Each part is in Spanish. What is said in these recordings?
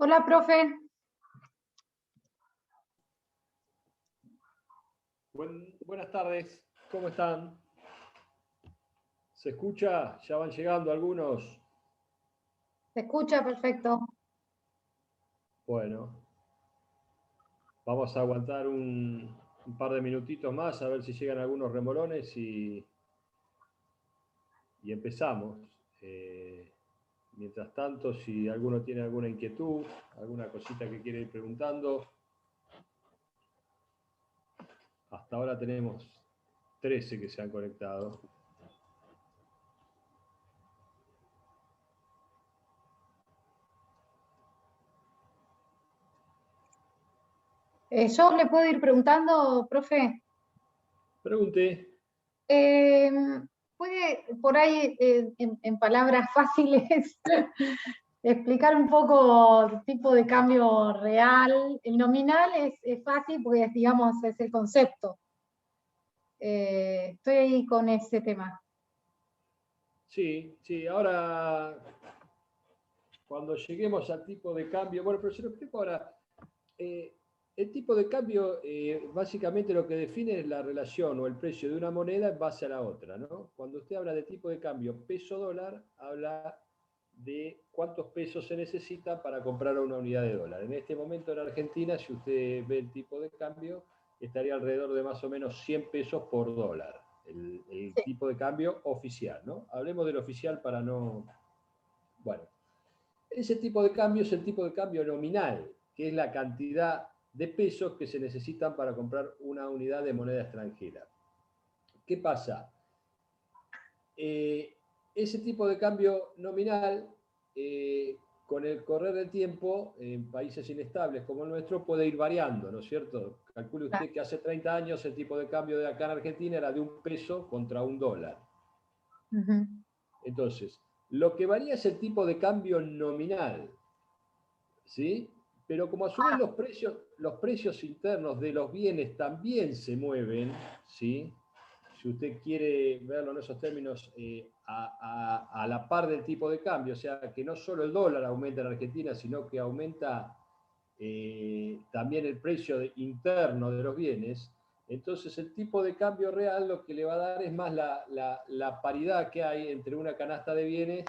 Hola, profe. Buenas tardes, ¿cómo están? ¿Se escucha? Ya van llegando algunos. ¿Se escucha? Perfecto. Bueno, vamos a aguantar un par de minutitos más a ver si llegan algunos remolones y empezamos. Mientras tanto, si alguno tiene alguna inquietud, alguna cosita que quiere ir preguntando. Hasta ahora tenemos 13 que se han conectado. ¿Yo le puedo ir preguntando, profe? Pregunté. ¿Puede por ahí, en palabras fáciles, explicar un poco el tipo de cambio real? El nominal es fácil porque, digamos, es el concepto. Estoy ahí con ese tema. Sí, ahora cuando lleguemos al tipo de cambio, bueno, pero se lo explico ahora. El tipo de cambio básicamente lo que define es la relación o el precio de una moneda en base a la otra, ¿no? Cuando usted habla de tipo de cambio peso-dólar, habla de cuántos pesos se necesitan para comprar una unidad de dólar. En este momento en Argentina, si usted ve el tipo de cambio, estaría alrededor de más o menos 100 pesos por dólar, el tipo de cambio oficial, ¿no? Hablemos del oficial para no... Bueno, ese tipo de cambio es el tipo de cambio nominal, que es la cantidad de pesos que se necesitan para comprar una unidad de moneda extranjera. ¿Qué pasa? Ese tipo de cambio nominal, con el correr del tiempo, en países inestables como el nuestro, puede ir variando, ¿no es cierto? Calcule usted que hace 30 años el tipo de cambio de acá en Argentina era de un peso contra un dólar. Entonces, lo que varía es el tipo de cambio nominal, ¿sí? Pero como a su vez los precios internos de los bienes también se mueven, ¿sí? Si usted quiere verlo en esos términos, a la par del tipo de cambio, o sea, que no solo el dólar aumenta en Argentina, sino que aumenta también el precio interno de los bienes, entonces el tipo de cambio real lo que le va a dar es más la paridad que hay entre una canasta de bienes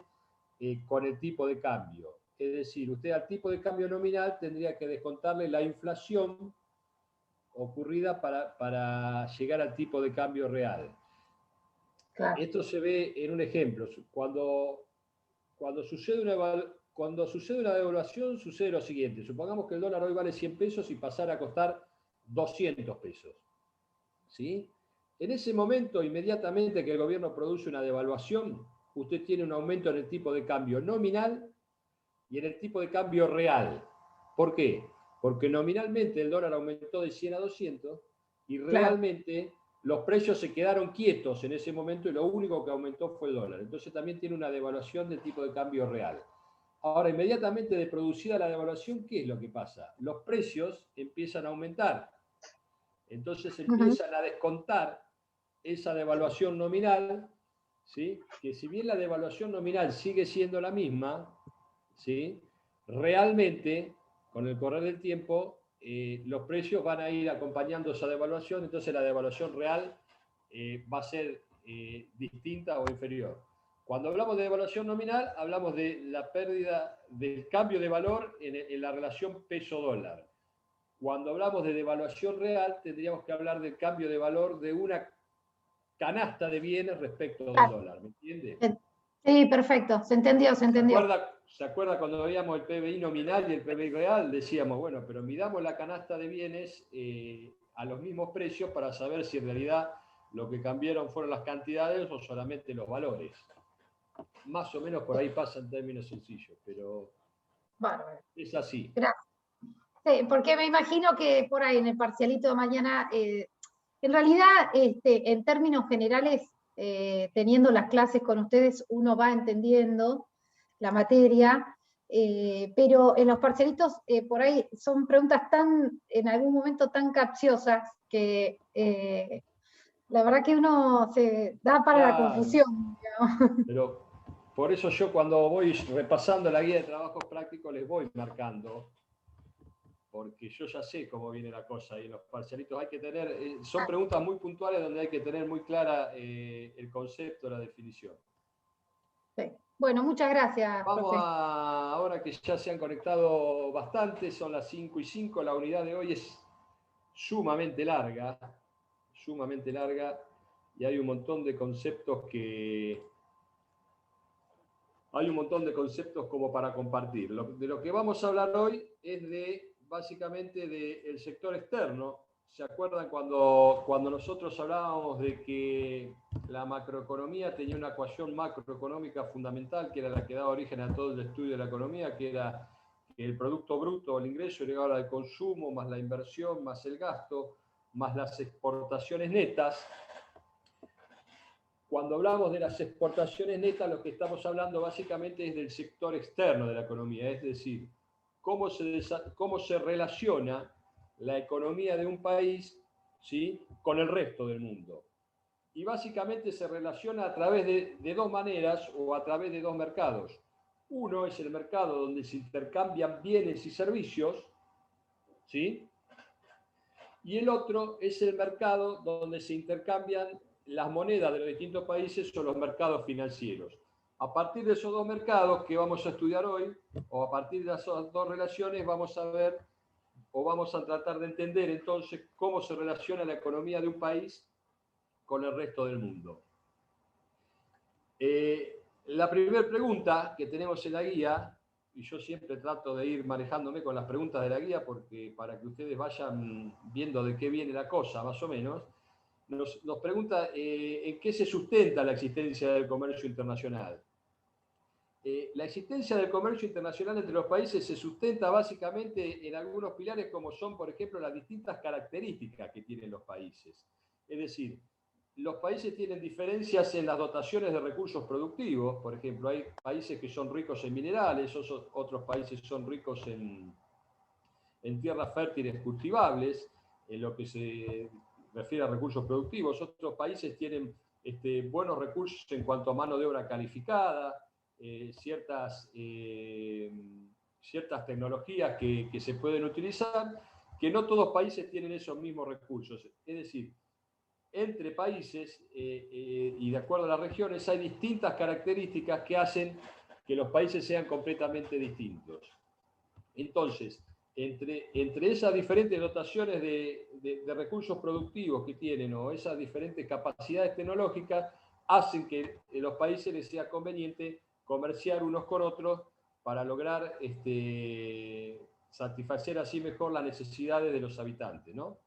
con el tipo de cambio. Es decir, usted al tipo de cambio nominal tendría que descontarle la inflación ocurrida para llegar al tipo de cambio real. Claro. Esto se ve en un ejemplo. Cuando sucede una devaluación, sucede lo siguiente. Supongamos que el dólar hoy vale 100 pesos y pasara a costar 200 pesos. ¿Sí? En ese momento, inmediatamente que el gobierno produce una devaluación, usted tiene un aumento en el tipo de cambio nominal y en el tipo de cambio real. ¿Por qué? Porque nominalmente el dólar aumentó de 100 a 200 y realmente los precios se quedaron quietos en ese momento y lo único que aumentó fue el dólar. Entonces también tiene una devaluación del tipo de cambio real. Ahora, inmediatamente de producida la devaluación, ¿qué es lo que pasa? Los precios empiezan a aumentar. Entonces empiezan a descontar esa devaluación nominal, ¿sí? Que si bien la devaluación nominal sigue siendo la misma, ¿sí? Realmente, con el correr del tiempo, los precios van a ir acompañando esa devaluación, entonces la devaluación real va a ser distinta o inferior. Cuando hablamos de devaluación nominal, hablamos de la pérdida del cambio de valor en la relación peso-dólar. Cuando hablamos de devaluación real, tendríamos que hablar del cambio de valor de una canasta de bienes respecto del dólar, ¿me entiende? Sí, perfecto, se entendió. ¿Se acuerda cuando veíamos el PBI nominal y el PBI real? Decíamos, bueno, pero midamos la canasta de bienes a los mismos precios para saber si en realidad lo que cambiaron fueron las cantidades o solamente los valores. Más o menos por ahí pasa en términos sencillos, pero Bárbaro. Es así. Gracias. Sí, porque me imagino que por ahí en el parcialito de mañana, en realidad, en términos generales, teniendo las clases con ustedes, uno va entendiendo la materia, pero en los parcialitos por ahí son preguntas en algún momento tan capciosas que la verdad que uno se da para la Claro, confusión, digamos. pero por eso yo cuando voy repasando la guía de trabajos prácticos les voy marcando, porque yo ya sé cómo viene la cosa y en los parcialitos hay que tener, son preguntas muy puntuales donde hay que tener muy clara el concepto, la definición. Sí. Bueno, muchas gracias, Vamos profe. ahora que ya se han conectado bastante, son las 5:05, la unidad de hoy es sumamente larga, y hay un montón de conceptos como para compartir. De lo que vamos a hablar hoy es básicamente del sector externo. ¿Se acuerdan cuando nosotros hablábamos de que la macroeconomía tenía una ecuación macroeconómica fundamental, que era la que daba origen a todo el estudio de la economía, que era el Producto Bruto, el ingreso llegado al consumo, más la inversión, más el gasto, más las exportaciones netas? Cuando hablamos de las exportaciones netas, lo que estamos hablando básicamente es del sector externo de la economía, es decir, cómo se relaciona la economía de un país, ¿sí?, con el resto del mundo. Y básicamente se relaciona a través de dos maneras o a través de dos mercados. Uno es el mercado donde se intercambian bienes y servicios, ¿sí? Y el otro es el mercado donde se intercambian las monedas de los distintos países o los mercados financieros. A partir de esos dos mercados que vamos a estudiar hoy, o a partir de esas dos relaciones, vamos a ver o vamos a tratar de entender entonces cómo se relaciona la economía de un país con el resto del mundo. La primera pregunta que tenemos en la guía, y yo siempre trato de ir manejándome con las preguntas de la guía porque para que ustedes vayan viendo de qué viene la cosa, más o menos, nos pregunta en qué se sustenta la existencia del comercio internacional. La existencia del comercio internacional entre los países se sustenta básicamente en algunos pilares como son, por ejemplo, las distintas características que tienen los países. Es decir, los países tienen diferencias en las dotaciones de recursos productivos. Por ejemplo, hay países que son ricos en minerales, otros países son ricos en tierras fértiles cultivables, en lo que se refiere a recursos productivos. Otros países tienen buenos recursos en cuanto a mano de obra calificada, ciertas tecnologías que se pueden utilizar, que no todos países tienen esos mismos recursos. Es decir, entre países y de acuerdo a las regiones hay distintas características que hacen que los países sean completamente distintos. Entonces, entre esas diferentes dotaciones de recursos productivos que tienen o esas diferentes capacidades tecnológicas hacen que a los países les sea conveniente comerciar unos con otros para lograr satisfacer así mejor las necesidades de los habitantes, ¿no?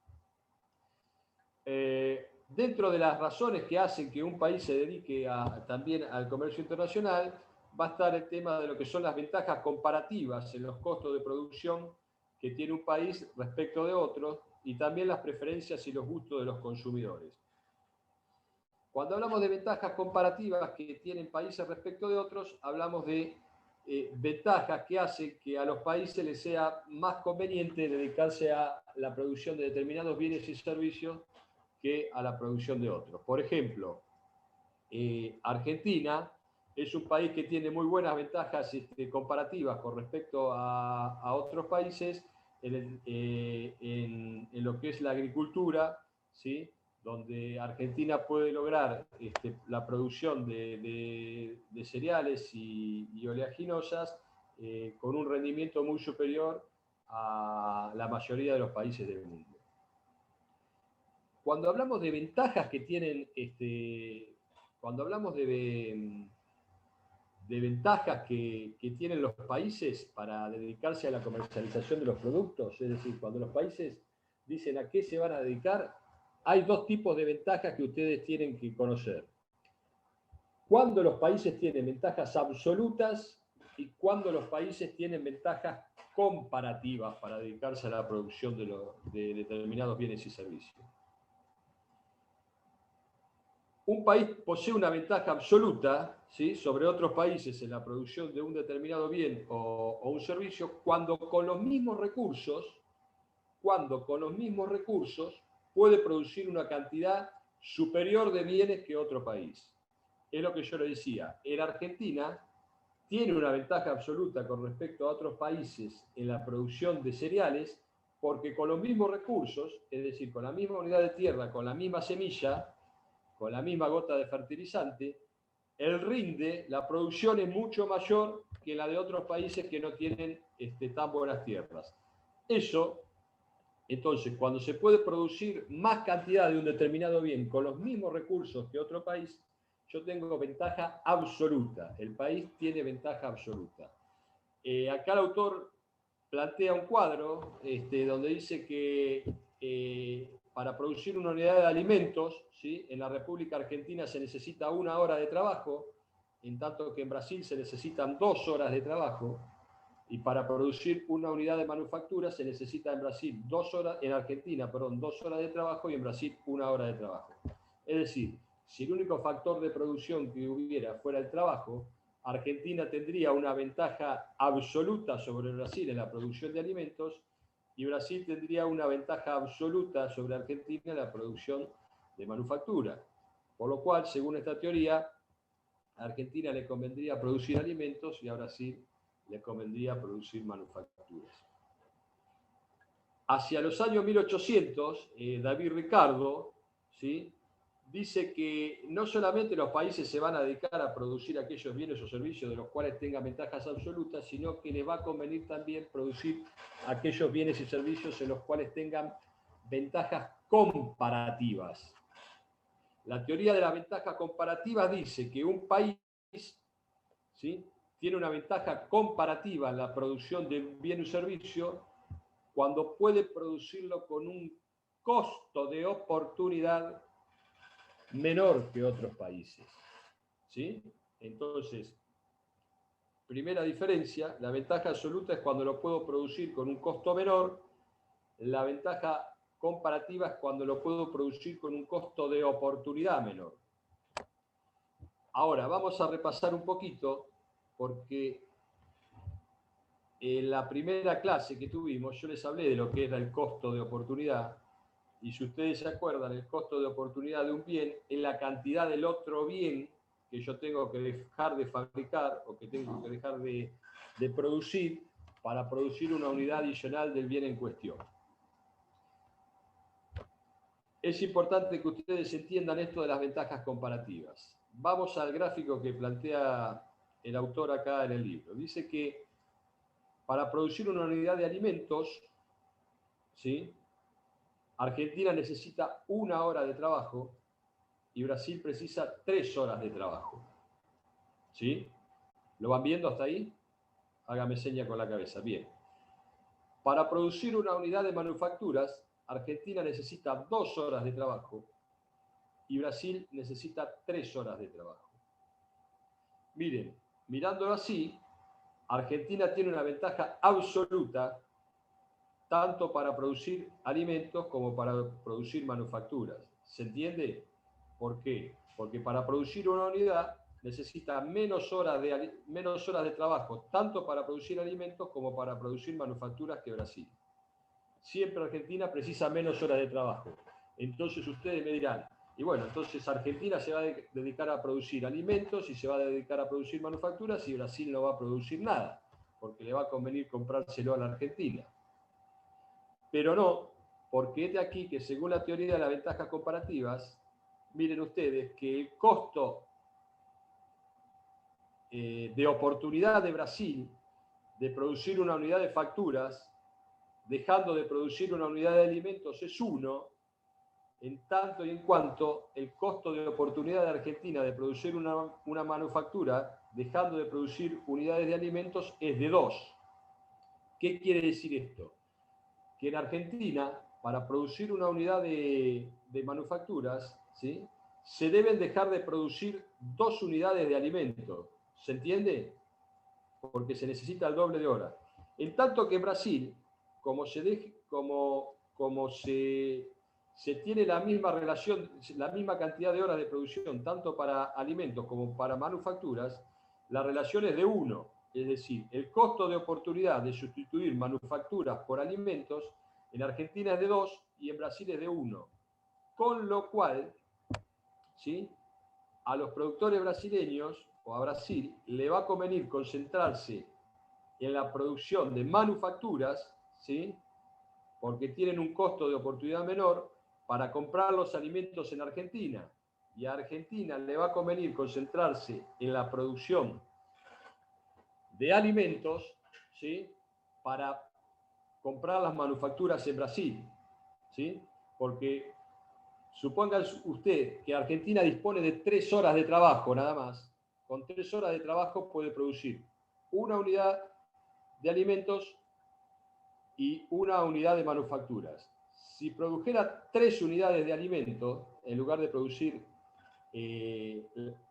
Dentro de las razones que hacen que un país se dedique también al comercio internacional, va a estar el tema de lo que son las ventajas comparativas en los costos de producción que tiene un país respecto de otros y también las preferencias y los gustos de los consumidores. Cuando hablamos de ventajas comparativas que tienen países respecto de otros, hablamos de ventajas que hacen que a los países les sea más conveniente dedicarse a la producción de determinados bienes y servicios que a la producción de otros. Por ejemplo, Argentina es un país que tiene muy buenas ventajas comparativas con respecto a otros países en lo que es la agricultura, ¿sí?, donde Argentina puede lograr la producción de cereales y oleaginosas con un rendimiento muy superior a la mayoría de los países del mundo. Cuando hablamos de ventajas que tienen, cuando hablamos de ventajas que tienen los países para dedicarse a la comercialización de los productos, es decir, cuando los países dicen a qué se van a dedicar, hay dos tipos de ventajas que ustedes tienen que conocer. Cuando los países tienen ventajas absolutas y cuando los países tienen ventajas comparativas para dedicarse a la producción de determinados bienes y servicios. Un país posee una ventaja absoluta, ¿sí?, sobre otros países en la producción de un determinado bien o un servicio cuando con los mismos recursos puede producir una cantidad superior de bienes que otro país. es lo que yo le decía. En Argentina tiene una ventaja absoluta con respecto a otros países en la producción de cereales, porque con los mismos recursos, es decir, con la misma unidad de tierra, con la misma semilla, con la misma gota de fertilizante, el rinde, la producción es mucho mayor que la de otros países que no tienen tan buenas tierras. Eso, entonces, cuando se puede producir más cantidad de un determinado bien con los mismos recursos que otro país, yo tengo ventaja absoluta. El país tiene ventaja absoluta. Acá el autor plantea un cuadro donde dice que para producir una unidad de alimentos, ¿sí?, en la República Argentina se necesita 1 hora de trabajo, en tanto que en Brasil se necesitan 2 horas de trabajo, y para producir una unidad de manufactura se necesita en Brasil 2 horas, en Argentina, perdón, 2 horas de trabajo y en Brasil 1 hora de trabajo. Es decir, si el único factor de producción que hubiera fuera el trabajo, Argentina tendría una ventaja absoluta sobre Brasil en la producción de alimentos y Brasil tendría una ventaja absoluta sobre Argentina en la producción de manufactura. Por lo cual, según esta teoría, a Argentina le convendría producir alimentos y a Brasil le convendría producir manufacturas. Hacia los años 1800, David Ricardo, ¿sí?, dice que no solamente los países se van a dedicar a producir aquellos bienes o servicios de los cuales tengan ventajas absolutas, sino que les va a convenir también producir aquellos bienes y servicios en los cuales tengan ventajas comparativas. La teoría de las ventajas comparativas dice que un país, ¿sí?, tiene una ventaja comparativa en la producción de un bien o servicio cuando puede producirlo con un costo de oportunidad menor que otros países. ¿Sí? Entonces, primera diferencia, la ventaja absoluta es cuando lo puedo producir con un costo menor, la ventaja comparativa es cuando lo puedo producir con un costo de oportunidad menor. Ahora, vamos a repasar un poquito, porque en la primera clase que tuvimos yo les hablé de lo que era el costo de oportunidad, y si ustedes se acuerdan, el costo de oportunidad de un bien es la cantidad del otro bien que yo tengo que dejar de fabricar o que tengo que dejar de producir para producir una unidad adicional del bien en cuestión. Es importante que ustedes entiendan esto de las ventajas comparativas. Vamos al gráfico que plantea el autor acá en el libro. Dice que para producir una unidad de alimentos, ¿sí?, Argentina necesita 1 hora de trabajo y Brasil precisa 3 horas de trabajo. ¿Sí? ¿Lo van viendo hasta ahí? Hágame seña con la cabeza. Bien. Para producir una unidad de manufacturas, Argentina necesita 2 horas de trabajo y Brasil necesita 3 horas de trabajo. Miren, mirándolo así, Argentina tiene una ventaja absoluta tanto para producir alimentos como para producir manufacturas. ¿Se entiende? ¿Por qué? Porque para producir una unidad necesita menos horas de trabajo, tanto para producir alimentos como para producir manufacturas que Brasil. Siempre Argentina precisa menos horas de trabajo. Entonces ustedes me dirán, y bueno, entonces Argentina se va a dedicar a producir alimentos y se va a dedicar a producir manufacturas y Brasil no va a producir nada, porque le va a convenir comprárselo a la Argentina. Pero no, porque es de aquí que según la teoría de las ventajas comparativas, miren ustedes que el costo de oportunidad de Brasil de producir una unidad de facturas, dejando de producir una unidad de alimentos, es 1, en tanto y en cuanto el costo de oportunidad de Argentina de producir una manufactura, dejando de producir unidades de alimentos, es de 2. ¿Qué quiere decir esto? Que en Argentina, para producir una unidad de manufacturas, ¿sí?, se deben dejar de producir 2 unidades de alimentos. ¿Se entiende? Porque se necesita el doble de horas. En tanto que en Brasil, como se tiene la misma relación, la misma cantidad de horas de producción, tanto para alimentos como para manufacturas, la relación es de 1. Es decir, el costo de oportunidad de sustituir manufacturas por alimentos en Argentina es de 2 y en Brasil es de 1. Con lo cual, ¿sí?, a los productores brasileños o a Brasil le va a convenir concentrarse en la producción de manufacturas, ¿sí? Porque tienen un costo de oportunidad menor para comprar los alimentos en Argentina. Y a Argentina le va a convenir concentrarse en la producción de alimentos, ¿sí? Para comprar las manufacturas en Brasil, ¿sí? Porque suponga usted que Argentina dispone de 3 horas de trabajo nada más. Con 3 horas de trabajo puede producir una unidad de alimentos y una unidad de manufacturas. Si produjera 3 unidades de alimentos, en lugar de producir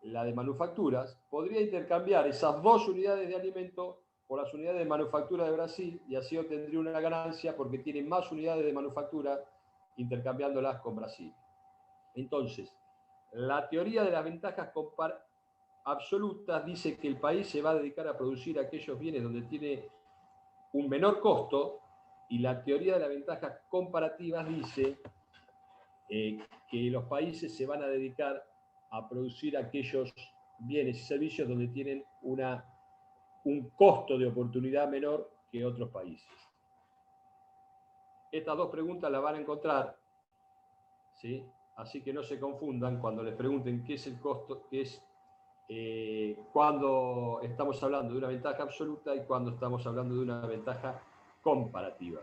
la de manufacturas, podría intercambiar esas 2 unidades de alimento por las unidades de manufactura de Brasil y así obtendría una ganancia porque tiene más unidades de manufactura intercambiándolas con Brasil. Entonces, la teoría de las ventajas absolutas dice que el país se va a dedicar a producir aquellos bienes donde tiene un menor costo, y la teoría de las ventajas comparativas dice que los países se van a dedicar a producir aquellos bienes y servicios donde tienen un costo de oportunidad menor que otros países. Estas 2 preguntas las van a encontrar, ¿sí? Así que no se confundan cuando les pregunten qué es el costo, qué es cuando estamos hablando de una ventaja absoluta y cuando estamos hablando de una ventaja comparativa.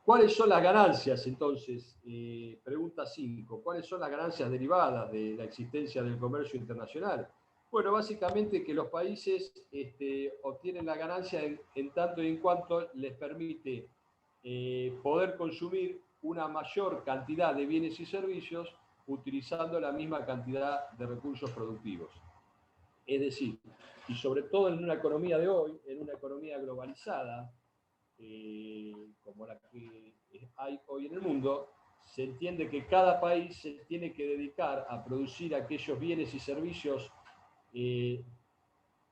¿Cuáles son las ganancias, entonces? Pregunta 5. ¿Cuáles son las ganancias derivadas de la existencia del comercio internacional? Bueno, básicamente que los países obtienen la ganancia en tanto y en cuanto les permite poder consumir una mayor cantidad de bienes y servicios utilizando la misma cantidad de recursos productivos. Es decir, y sobre todo en una economía de hoy, en una economía globalizada, como la que hay hoy en el mundo, se entiende que cada país se tiene que dedicar a producir aquellos bienes y servicios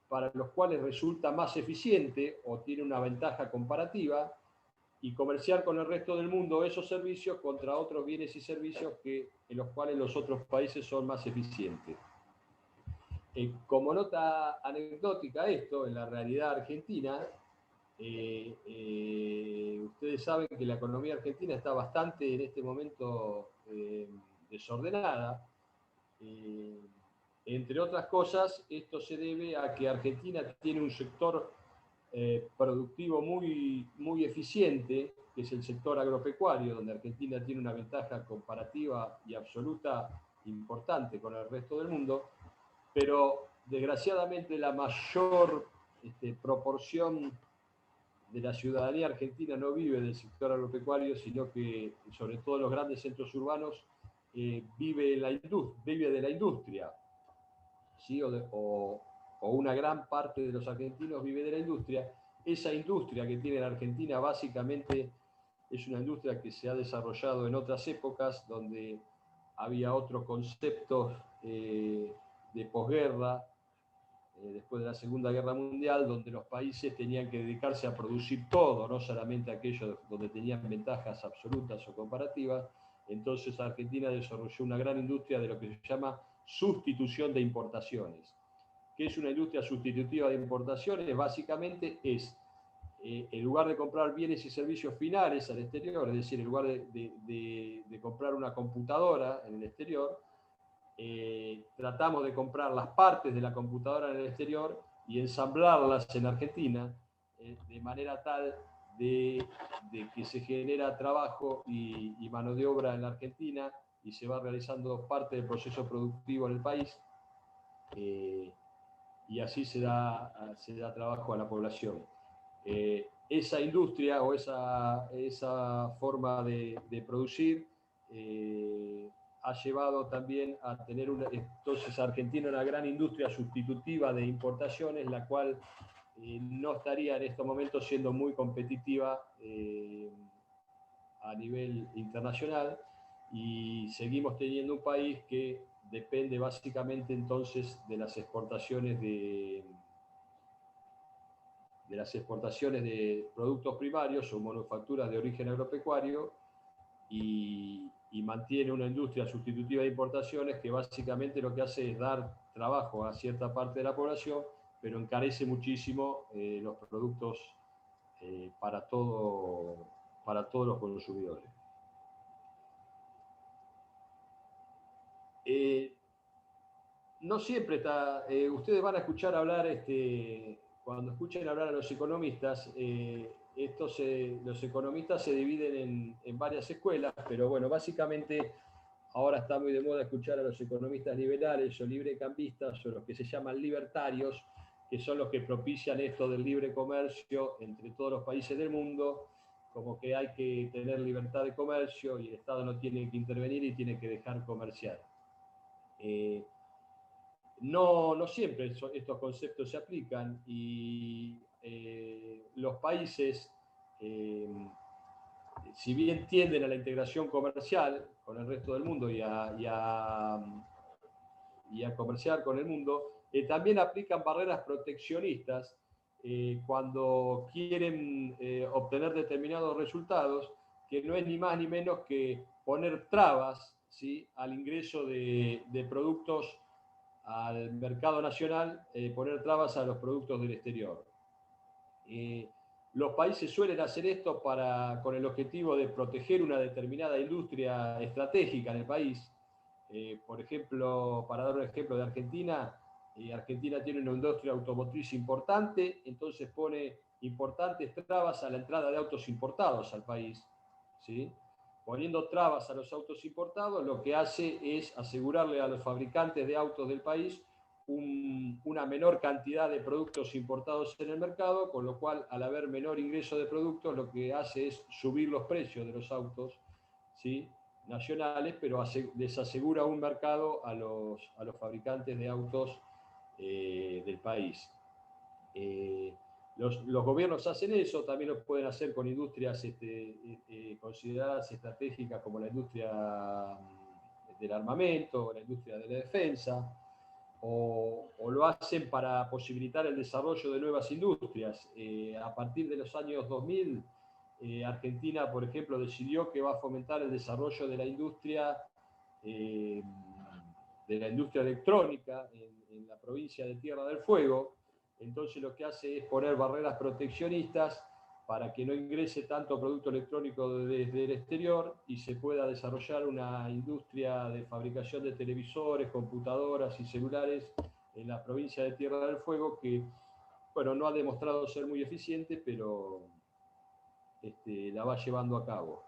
para los cuales resulta más eficiente o tiene una ventaja comparativa, y comerciar con el resto del mundo esos servicios contra otros bienes y servicios en los cuales los otros países son más eficientes. Como nota anecdótica esto, en la realidad argentina, ustedes saben que la economía argentina está bastante en este momento desordenada. Entre otras cosas, esto se debe a que Argentina tiene un sector productivo muy eficiente, que es el sector agropecuario, donde Argentina tiene una ventaja comparativa y absoluta importante con el resto del mundo, pero desgraciadamente la mayor proporción de la ciudadanía argentina no vive del sector agropecuario, sino que, sobre todo en los grandes centros urbanos, vive de la industria, ¿sí? O una gran parte de los argentinos vive de la industria. Esa industria que tiene la Argentina básicamente es una industria que se ha desarrollado en otras épocas, donde había otros conceptos de posguerra, después de la Segunda Guerra Mundial, donde los países tenían que dedicarse a producir todo, no solamente aquellos donde tenían ventajas absolutas o comparativas. Entonces Argentina desarrolló una gran industria de lo que se llama sustitución de importaciones. ¿Qué es una industria sustitutiva de importaciones? Básicamente es, en lugar de comprar bienes y servicios finales al exterior, es decir, en lugar de comprar una computadora en el exterior, tratamos de comprar las partes de la computadora en el exterior y ensamblarlas en Argentina, de manera tal de que se genera trabajo y mano de obra en la Argentina y se va realizando parte del proceso productivo en el país, y así se da trabajo a la población. Esa industria o esa forma de producir ha llevado también a tener entonces Argentina una gran industria sustitutiva de importaciones, la cual no estaría en estos momentos siendo muy competitiva a nivel internacional, y seguimos teniendo un país que depende básicamente entonces de las exportaciones de productos primarios o manufacturas de origen agropecuario, y y mantiene una industria sustitutiva de importaciones que básicamente lo que hace es dar trabajo a cierta parte de la población, pero encarece muchísimo los productos para todos los consumidores. No siempre está, ustedes van a escuchar hablar, cuando escuchen hablar a los economistas, los economistas se dividen en varias escuelas, pero bueno, básicamente ahora está muy de moda escuchar a los economistas liberales o librecambistas o los que se llaman libertarios, que son los que propician esto del libre comercio entre todos los países del mundo, como que hay que tener libertad de comercio y el Estado no tiene que intervenir y tiene que dejar comerciar. No siempre estos conceptos se aplican y los países, si bien tienden a la integración comercial con el resto del mundo y a comerciar con el mundo, también aplican barreras proteccionistas cuando quieren obtener determinados resultados, que no es ni más ni menos que poner trabas, ¿sí?, al ingreso de productos al mercado nacional, poner trabas a los productos del exterior. Los países suelen hacer esto con el objetivo de proteger una determinada industria estratégica en el país. Por ejemplo, para dar un ejemplo de Argentina, Argentina tiene una industria automotriz importante, entonces pone importantes trabas a la entrada de autos importados al país, ¿sí? Poniendo trabas a los autos importados, lo que hace es asegurarle a los fabricantes de autos del país una menor cantidad de productos importados en el mercado, con lo cual, al haber menor ingreso de productos, lo que hace es subir los precios de los autos, ¿sí?, nacionales, pero les asegura un mercado a los fabricantes de autos del país. Los gobiernos hacen eso, también lo pueden hacer con industrias consideradas estratégicas como la industria del armamento, la industria de la defensa, o lo hacen para posibilitar el desarrollo de nuevas industrias. A partir de los años 2000, Argentina, por ejemplo, decidió que va a fomentar el desarrollo de la industria electrónica en la provincia de Tierra del Fuego. Entonces lo que hace es poner barreras proteccionistas para que no ingrese tanto producto electrónico desde el exterior y se pueda desarrollar una industria de fabricación de televisores, computadoras y celulares en la provincia de Tierra del Fuego, que, bueno, no ha demostrado ser muy eficiente, pero la va llevando a cabo.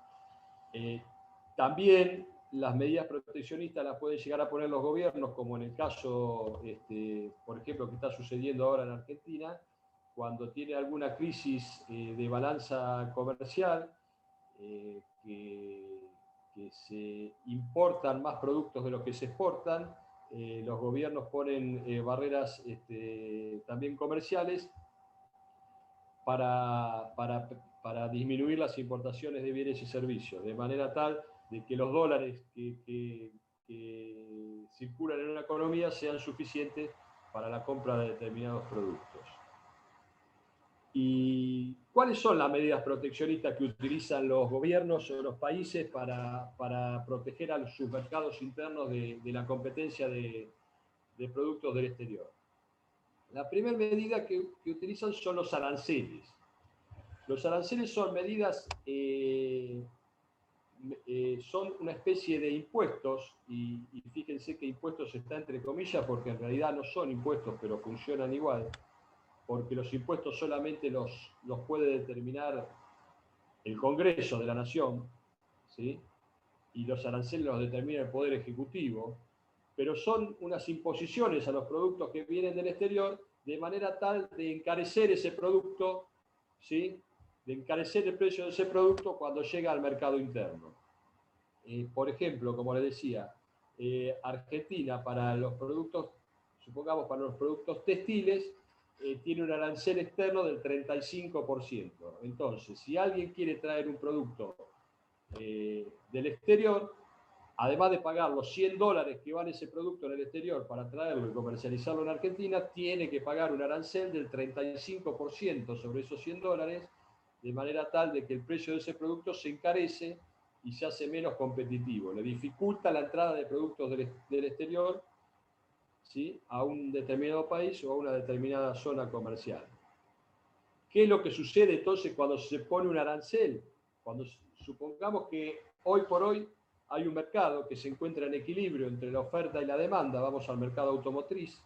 También las medidas proteccionistas las pueden llegar a poner los gobiernos, como en el caso, por ejemplo, que está sucediendo ahora en Argentina, cuando tiene alguna crisis de balanza comercial, que se importan más productos de los que se exportan, los gobiernos ponen barreras también comerciales para disminuir las importaciones de bienes y servicios, de manera tal de que los dólares que circulan en una economía sean suficientes para la compra de determinados productos. ¿Y cuáles son las medidas proteccionistas que utilizan los gobiernos o los países para proteger a sus mercados internos de la competencia de productos del exterior? La primera medida que utilizan son los aranceles. Los aranceles son medidas, son una especie de impuestos, y fíjense que impuestos está entre comillas porque en realidad no son impuestos, pero funcionan igual, porque los impuestos solamente los puede determinar el Congreso de la Nación, ¿sí?, y los aranceles los determina el Poder Ejecutivo, pero son unas imposiciones a los productos que vienen del exterior de manera tal de encarecer ese producto, ¿sí?, de encarecer el precio de ese producto cuando llega al mercado interno. Por ejemplo, como les decía, Argentina para los productos, supongamos para los productos textiles, tiene un arancel externo del 35%. Entonces, si alguien quiere traer un producto del exterior, además de pagar los $100 que vale ese producto en el exterior para traerlo y comercializarlo en Argentina, tiene que pagar un arancel del 35% sobre esos $100, de manera tal de que el precio de ese producto se encarece y se hace menos competitivo. Le dificulta la entrada de productos del exterior, ¿sí?, a un determinado país o a una determinada zona comercial. ¿Qué es lo que sucede entonces cuando se pone un arancel? Cuando supongamos que hoy por hoy hay un mercado que se encuentra en equilibrio entre la oferta y la demanda, vamos al mercado automotriz,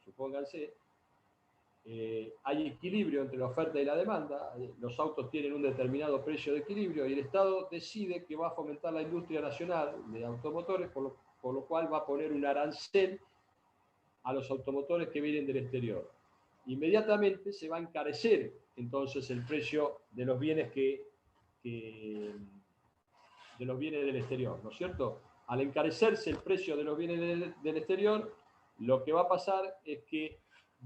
supónganse, hay equilibrio entre la oferta y la demanda, los autos tienen un determinado precio de equilibrio y el Estado decide que va a fomentar la industria nacional de automotores, por lo cual va a poner un arancel a los automotores que vienen del exterior. Inmediatamente se va a encarecer entonces el precio de los bienes de los bienes del exterior, ¿no es cierto? Al encarecerse el precio de los bienes del exterior, lo que va a pasar es que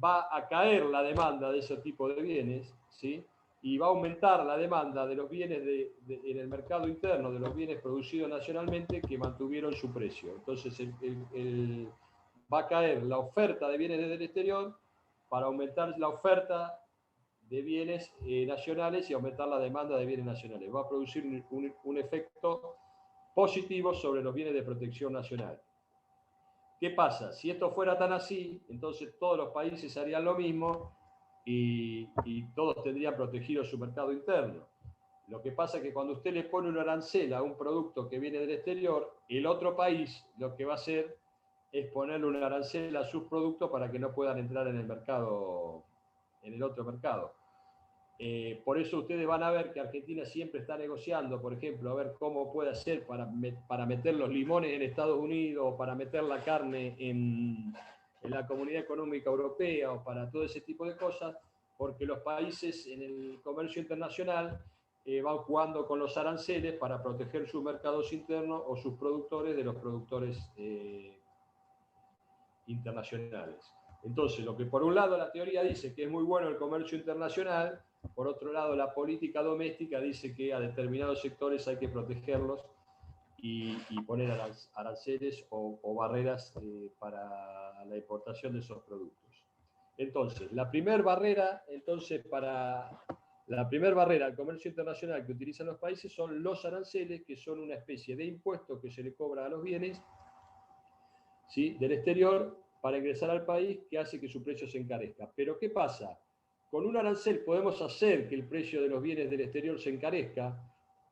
va a caer la demanda de ese tipo de bienes, ¿sí?, y va a aumentar la demanda de los bienes en el mercado interno, de los bienes producidos nacionalmente que mantuvieron su precio. Entonces va a caer la oferta de bienes del exterior para aumentar la oferta de bienes nacionales y aumentar la demanda de bienes nacionales. Va a producir un efecto positivo sobre los bienes de protección nacional. ¿Qué pasa? Si esto fuera tan así, entonces todos los países harían lo mismo y todos tendrían protegido su mercado interno. Lo que pasa es que cuando usted le pone un arancel a un producto que viene del exterior, el otro país lo que va a hacer es ponerle un arancel a sus productos para que no puedan entrar en el mercado, en el otro mercado. Por eso ustedes van a ver que Argentina siempre está negociando, por ejemplo, a ver cómo puede hacer para meter los limones en Estados Unidos, o para meter la carne en la Comunidad Económica Europea, o para todo ese tipo de cosas, porque los países en el comercio internacional van jugando con los aranceles para proteger sus mercados internos o sus productores de los productores internacionales. Entonces, lo que por un lado la teoría dice que es muy bueno el comercio internacional, por otro lado la política doméstica dice que a determinados sectores hay que protegerlos y poner aranceles o barreras para la importación de esos productos. Entonces, la primera barrera al comercio internacional que utilizan los países son los aranceles, que son una especie de impuesto que se le cobra a los bienes, ¿sí?, del exterior para ingresar al país, que hace que su precio se encarezca. Pero ¿qué pasa? Con un arancel podemos hacer que el precio de los bienes del exterior se encarezca,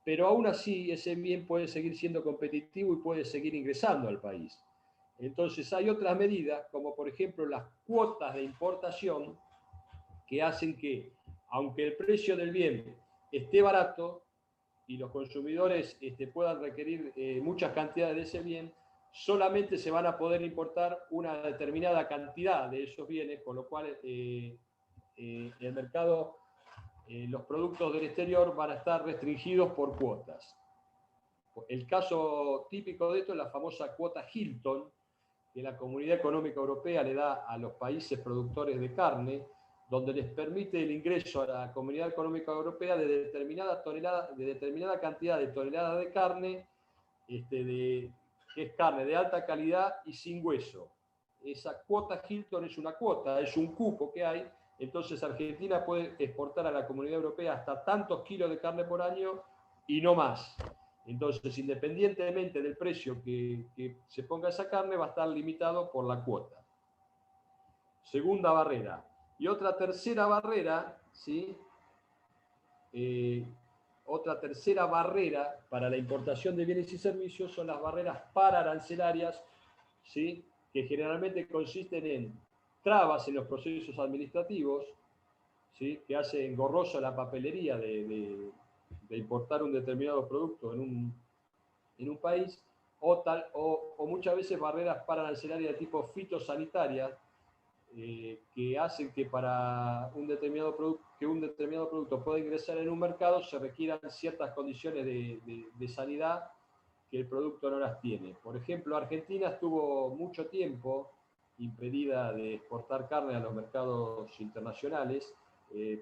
pero aún así ese bien puede seguir siendo competitivo y puede seguir ingresando al país. Entonces hay otras medidas, como por ejemplo las cuotas de importación, que hacen que, aunque el precio del bien esté barato y los consumidores puedan requerir muchas cantidades de ese bien, solamente se van a poder importar una determinada cantidad de esos bienes, con lo cual el mercado, los productos del exterior van a estar restringidos por cuotas. El caso típico de esto es la famosa cuota Hilton, que la Comunidad Económica Europea le da a los países productores de carne, donde les permite el ingreso a la Comunidad Económica Europea de determinada cantidad de toneladas de carne, que es carne de alta calidad y sin hueso. Esa cuota Hilton es una cuota, es un cupo que hay. Entonces Argentina puede exportar a la Comunidad Europea hasta tantos kilos de carne por año y no más. Entonces, independientemente del precio que se ponga esa carne, va a estar limitado por la cuota. Segunda barrera. Y otra tercera barrera, ¿sí? Otra tercera barrera para la importación de bienes y servicios son las barreras pararancelarias, ¿sí?, que generalmente consisten en trabas en los procesos administrativos, ¿sí?, que hacen engorrosa la papelería de importar un determinado producto en un país, o muchas veces barreras pararancelarias de tipo fitosanitaria, que hacen que para un determinado producto pueda ingresar en un mercado se requieran ciertas condiciones de sanidad que el producto no las tiene. Por ejemplo, Argentina estuvo mucho tiempo impedida de exportar carne a los mercados internacionales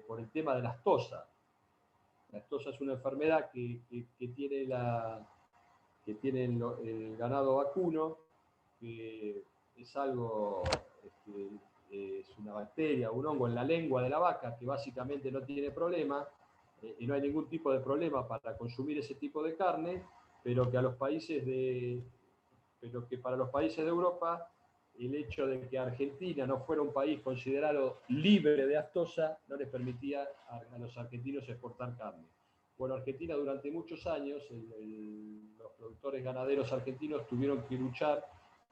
por el tema de la aftosa. La aftosa es una enfermedad que tiene el ganado vacuno, que es algo, es una bacteria, un hongo en la lengua de la vaca que básicamente no tiene problema, y no hay ningún tipo de problema para consumir ese tipo de carne, pero que para los países de Europa el hecho de que Argentina no fuera un país considerado libre de aftosa no les permitía a los argentinos exportar carne. Bueno, Argentina durante muchos años, los productores ganaderos argentinos tuvieron que luchar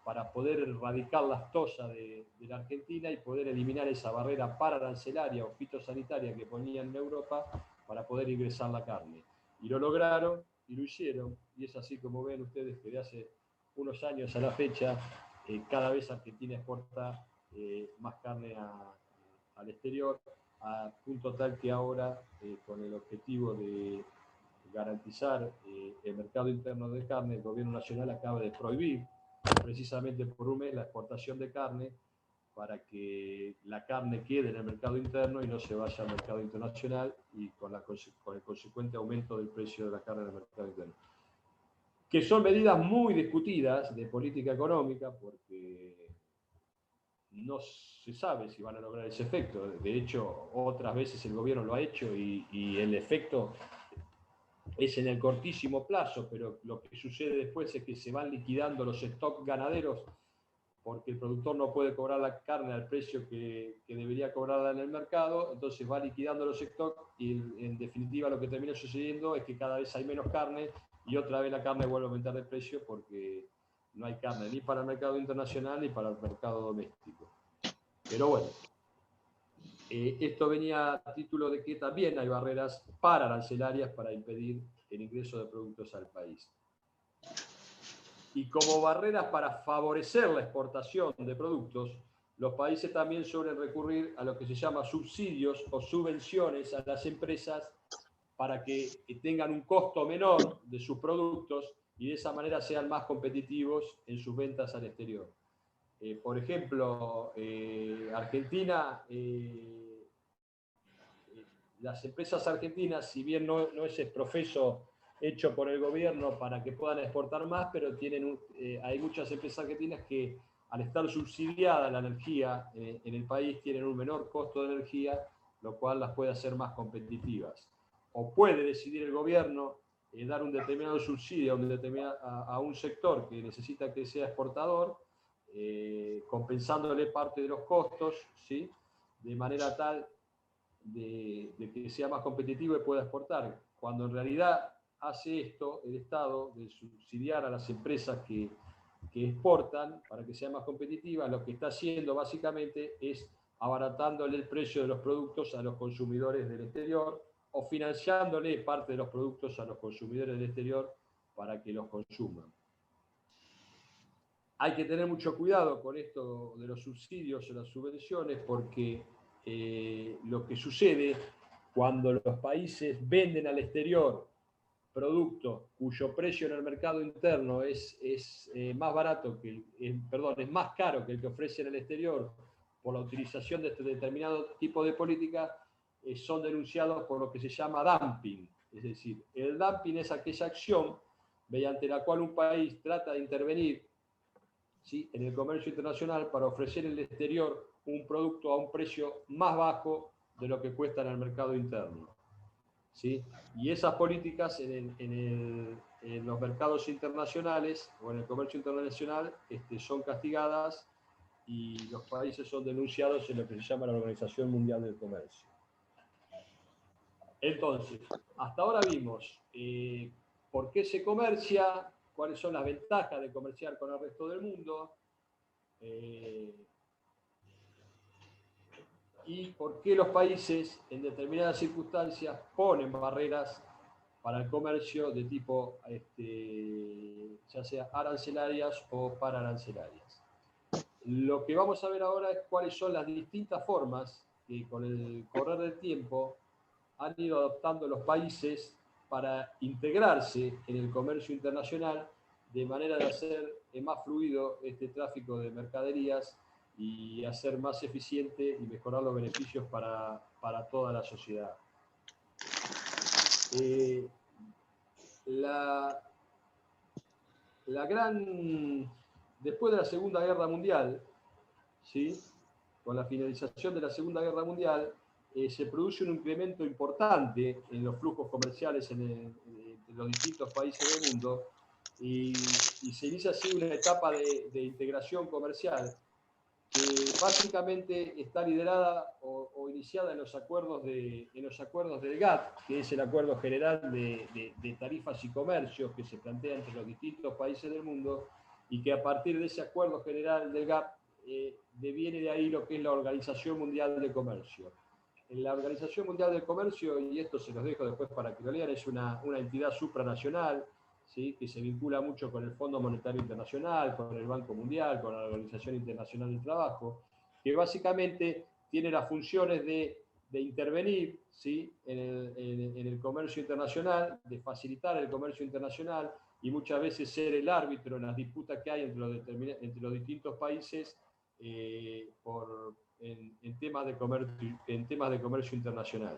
para poder erradicar la aftosa de la Argentina y poder eliminar esa barrera paraarancelaria o fitosanitaria que ponían en Europa para poder ingresar la carne. Y lo lograron y lo hicieron, y es así como ven ustedes que de hace unos años a la fecha cada vez Argentina exporta más carne al exterior, a punto tal que ahora, con el objetivo de garantizar el mercado interno de carne, el gobierno nacional acaba de prohibir precisamente por un mes la exportación de carne para que la carne quede en el mercado interno y no se vaya al mercado internacional y con el consecuente aumento del precio de la carne en el mercado interno. Que son medidas muy discutidas de política económica porque no se sabe si van a lograr ese efecto. De hecho, otras veces el gobierno lo ha hecho y el efecto es en el cortísimo plazo, pero lo que sucede después es que se van liquidando los stocks ganaderos porque el productor no puede cobrar la carne al precio que debería cobrarla en el mercado, entonces va liquidando los stocks y en definitiva lo que termina sucediendo es que cada vez hay menos carne y otra vez la carne vuelve a aumentar de precio porque no hay carne ni para el mercado internacional ni para el mercado doméstico. Pero bueno, esto venía a título de que también hay barreras pararancelarias para impedir el ingreso de productos al país. Y como barreras para favorecer la exportación de productos, los países también suelen recurrir a lo que se llama subsidios o subvenciones a las empresas para que tengan un costo menor de sus productos y de esa manera sean más competitivos en sus ventas al exterior. Por ejemplo, Argentina, las empresas argentinas, si bien no es el profeso hecho por el gobierno para que puedan exportar más, pero hay muchas empresas argentinas que al estar subsidiada la energía en el país tienen un menor costo de energía, lo cual las puede hacer más competitivas. O puede decidir el gobierno dar un determinado subsidio a un sector que necesita que sea exportador, compensándole parte de los costos, ¿sí? De manera tal de que sea más competitivo y pueda exportar, cuando en realidad hace esto el Estado, de subsidiar a las empresas que exportan para que sean más competitivas, lo que está haciendo básicamente es abaratándole el precio de los productos a los consumidores del exterior o financiándole parte de los productos a los consumidores del exterior para que los consuman. Hay que tener mucho cuidado con esto de los subsidios o las subvenciones porque lo que sucede cuando los países venden al exterior productos cuyo precio en el mercado interno es más barato es más caro que el que ofrece en el exterior por la utilización de este determinado tipo de política, son denunciados por lo que se llama dumping. Es decir, el dumping es aquella acción mediante la cual un país trata de intervenir, ¿sí?, en el comercio internacional para ofrecer en el exterior un producto a un precio más bajo de lo que cuesta en el mercado interno, ¿sí? Y esas políticas en los mercados internacionales o en el comercio internacional son castigadas y los países son denunciados en lo que se llama la Organización Mundial del Comercio. Entonces, hasta ahora vimos por qué se comercia, cuáles son las ventajas de comerciar con el resto del mundo, y por qué los países en determinadas circunstancias ponen barreras para el comercio de tipo ya sea arancelarias o pararancelarias. Lo que vamos a ver ahora es cuáles son las distintas formas que con el correr del tiempo han ido adoptando los países para integrarse en el comercio internacional de manera de hacer más fluido este tráfico de mercaderías y hacer más eficiente y mejorar los beneficios para toda la sociedad. Después de la Segunda Guerra Mundial, ¿sí?, con la finalización de la Segunda Guerra Mundial, se produce un incremento importante en los flujos comerciales en los distintos países del mundo, y se inicia así una etapa de integración comercial que básicamente está liderada o iniciada en los acuerdos del GATT, que es el Acuerdo General de Tarifas y Comercios que se plantea entre los distintos países del mundo, y que a partir de ese Acuerdo General del GATT deviene de ahí lo que es la Organización Mundial de Comercio. En la Organización Mundial del Comercio, y esto se los dejo después para que lo lean, es una entidad supranacional, ¿sí?, que se vincula mucho con el Fondo Monetario Internacional, con el Banco Mundial, con la Organización Internacional del Trabajo, que básicamente tiene las funciones de intervenir, ¿sí?, en el comercio internacional, de facilitar el comercio internacional y muchas veces ser el árbitro en las disputas que hay entre los distintos países en temas de comercio internacional.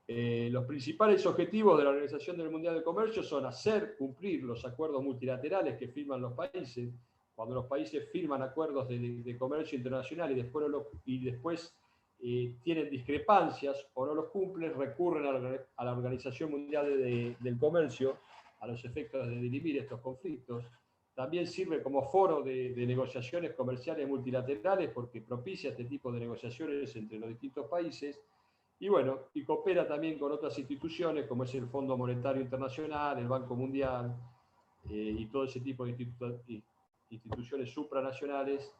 Los principales objetivos de la Organización Mundial del Comercio son hacer cumplir los acuerdos multilaterales que firman los países. Cuando los países firman acuerdos de comercio internacional y después tienen discrepancias o no los cumplen, recurren a la Organización Mundial del Comercio a los efectos de dirimir estos conflictos. También sirve como foro de negociaciones comerciales multilaterales porque propicia este tipo de negociaciones entre los distintos países. Y bueno, y coopera también con otras instituciones como es el Fondo Monetario Internacional, el Banco Mundial y todo ese tipo de instituciones supranacionales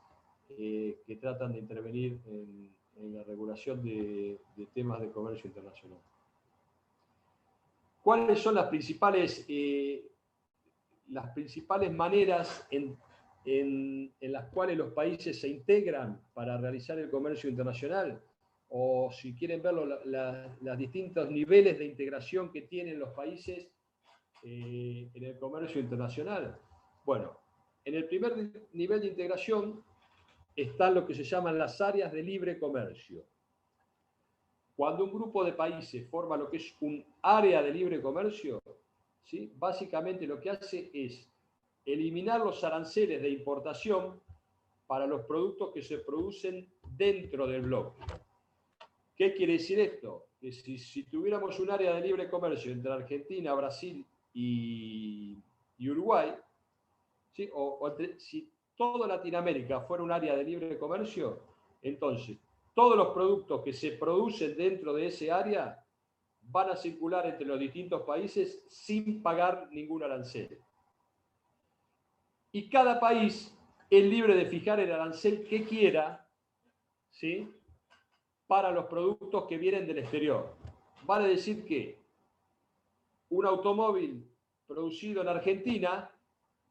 que tratan de intervenir en la regulación de temas de comercio internacional. ¿Cuáles son las principales maneras en las cuales los países se integran para realizar el comercio internacional? O si quieren verlo, los distintos niveles de integración que tienen los países en el comercio internacional. Bueno, en el primer nivel de integración están lo que se llaman las áreas de libre comercio. Cuando un grupo de países forma lo que es un área de libre comercio, ¿sí?, básicamente lo que hace es eliminar los aranceles de importación para los productos que se producen dentro del bloque. ¿Qué quiere decir esto? Que si tuviéramos un área de libre comercio entre Argentina, Brasil y Uruguay, ¿sí?, si toda Latinoamérica fuera un área de libre comercio, entonces todos los productos que se producen dentro de ese área van a circular entre los distintos países sin pagar ningún arancel. Y cada país es libre de fijar el arancel que quiera, ¿sí?, para los productos que vienen del exterior. Vale decir que un automóvil producido en Argentina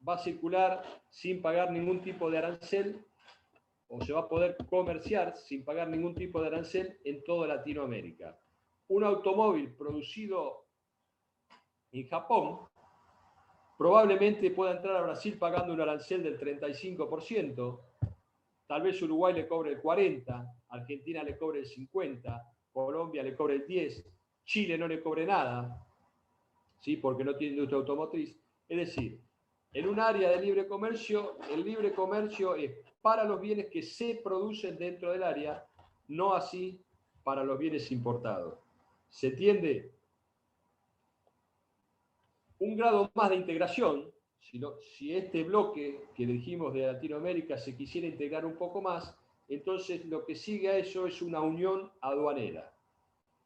va a circular sin pagar ningún tipo de arancel, o se va a poder comerciar sin pagar ningún tipo de arancel en toda Latinoamérica. Un automóvil producido en Japón probablemente pueda entrar a Brasil pagando un arancel del 35%, tal vez Uruguay le cobre el 40%, Argentina le cobre el 50%, Colombia le cobre el 10%, Chile no le cobre nada, ¿sí?, porque no tiene industria automotriz. Es decir, en un área de libre comercio, el libre comercio es para los bienes que se producen dentro del área, no así para los bienes importados. ¿Se entiende? Un grado más de integración, si este bloque que dijimos de Latinoamérica se quisiera integrar un poco más, entonces lo que sigue a eso es una unión aduanera.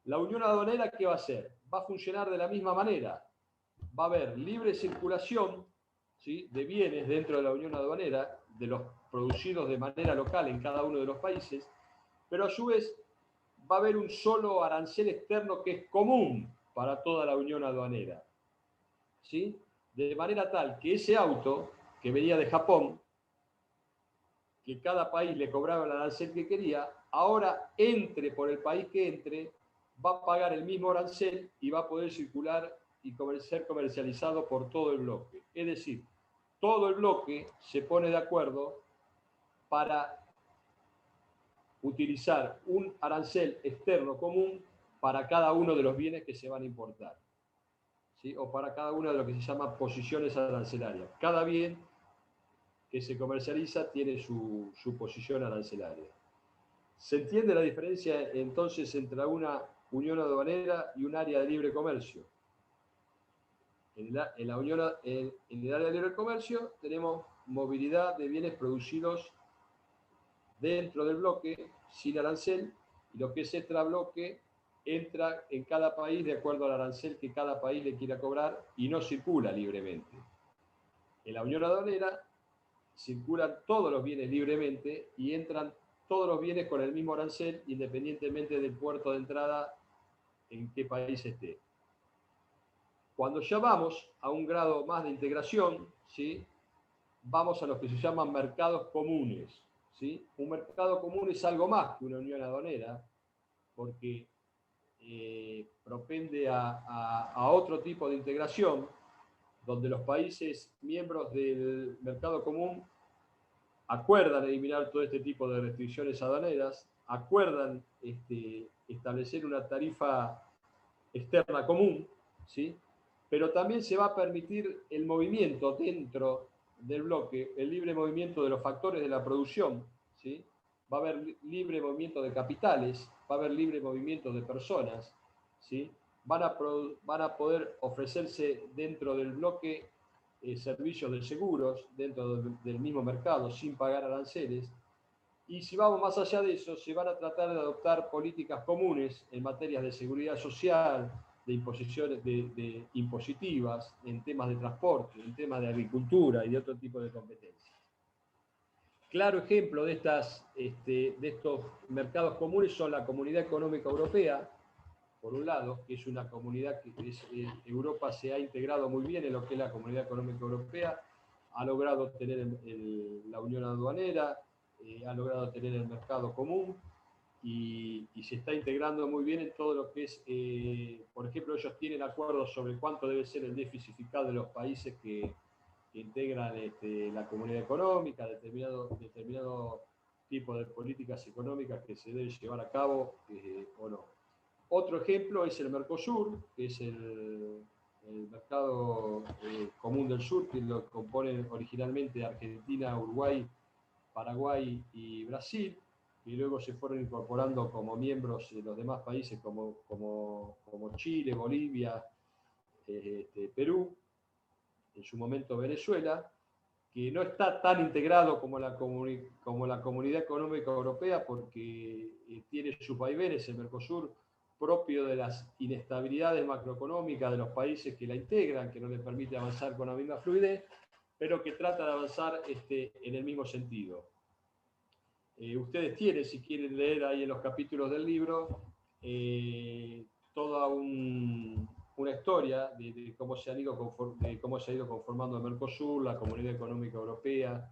La unión aduanera, ¿qué va a hacer? Va a funcionar de la misma manera. Va a haber libre circulación, ¿sí?, de bienes dentro de la unión aduanera, de los producidos de manera local en cada uno de los países, pero a su vez va a haber un solo arancel externo que es común para toda la unión aduanera, ¿sí?, de manera tal que ese auto que venía de Japón, que cada país le cobraba el arancel que quería, ahora entre por el país que entre, va a pagar el mismo arancel y va a poder circular y ser comercializado por todo el bloque. Es decir, todo el bloque se pone de acuerdo para utilizar un arancel externo común para cada uno de los bienes que se van a importar, ¿sí?, o para cada una de lo que se llama posiciones arancelarias. Cada bien que se comercializa tiene su posición arancelaria. ¿Se entiende la diferencia entonces entre una unión aduanera y un área de libre comercio? en la Unión, en el área de libre comercio tenemos movilidad de bienes producidos dentro del bloque sin arancel, y lo que es extrabloque entra en cada país de acuerdo al arancel que cada país le quiera cobrar y no circula libremente. En la Unión Aduanera circulan todos los bienes libremente y entran todos los bienes con el mismo arancel independientemente del puerto de entrada en qué país esté. Cuando ya vamos a un grado más de integración, ¿sí?, vamos a los que se llaman mercados comunes, ¿sí? Un mercado común es algo más que una unión aduanera, porque propende a otro tipo de integración, donde los países miembros del mercado común acuerdan eliminar todo este tipo de restricciones aduaneras, acuerdan establecer una tarifa externa común, ¿sí? Pero también se va a permitir el movimiento dentro del bloque, el libre movimiento de los factores de la producción, ¿sí? Va a haber libre movimiento de capitales, va a haber libre movimiento de personas, ¿sí? Van a poder ofrecerse dentro del bloque servicios de seguros dentro del mismo mercado sin pagar aranceles. Y si vamos más allá de eso, se van a tratar de adoptar políticas comunes en materias de seguridad social, de imposiciones de impositivas, en temas de transporte, en temas de agricultura y de otro tipo de competencias. Claro ejemplo de estos mercados comunes son la Comunidad Económica Europea, por un lado, que es una comunidad que Europa se ha integrado muy bien en lo que es la Comunidad Económica Europea, ha logrado tener la unión aduanera, ha logrado tener el mercado común y se está integrando muy bien en todo lo que es, por ejemplo, ellos tienen acuerdos sobre cuánto debe ser el déficit fiscal de los países que integran la comunidad económica, determinado tipo de políticas económicas que se deben llevar a cabo o no. Otro ejemplo es el Mercosur, que es el mercado común del sur, que lo componen originalmente Argentina, Uruguay, Paraguay y Brasil, y luego se fueron incorporando como miembros de los demás países como Chile, Bolivia, Perú, en su momento Venezuela, que no está tan integrado como la Comunidad Económica Europea porque tiene sus vaivenes el Mercosur, propio de las inestabilidades macroeconómicas de los países que la integran, que no les permite avanzar con la misma fluidez, pero que trata de avanzar en el mismo sentido. Ustedes tienen, si quieren leer ahí en los capítulos del libro, toda una historia de cómo se ha ido conformando el Mercosur, la Comunidad Económica Europea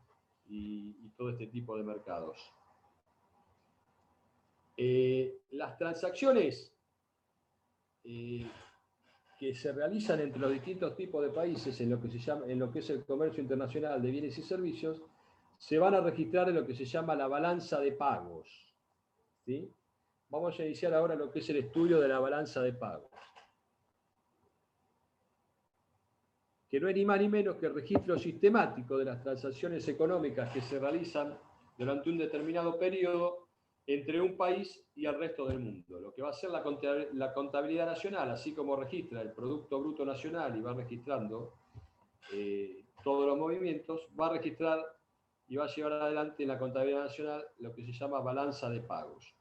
y todo este tipo de mercados. Las transacciones que se realizan entre los distintos tipos de países en lo que es el comercio internacional de bienes y servicios se van a registrar en lo que se llama la balanza de pagos, ¿sí? Vamos a iniciar ahora lo que es el estudio de la balanza de pagos, que no es ni más ni menos que el registro sistemático de las transacciones económicas que se realizan durante un determinado periodo entre un país y el resto del mundo. Lo que va a ser la contabilidad nacional, así como registra el Producto Bruto Nacional y va registrando todos los movimientos, va a registrar y va a llevar adelante en la contabilidad nacional lo que se llama balanza de pagos.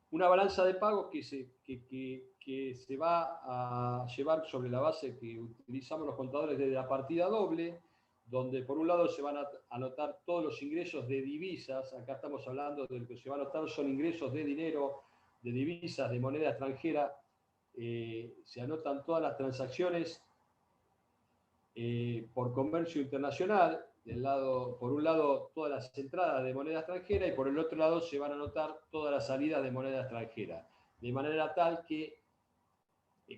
Una balanza de pagos que se va a llevar sobre la base que utilizamos los contadores de la partida doble, donde por un lado se van a anotar todos los ingresos de divisas. Acá estamos hablando de lo que se va a anotar son ingresos de dinero, de divisas, de moneda extranjera. Se anotan todas las transacciones por comercio internacional, por un lado todas las entradas de moneda extranjera y por el otro lado se van a anotar todas las salidas de moneda extranjera. De manera tal que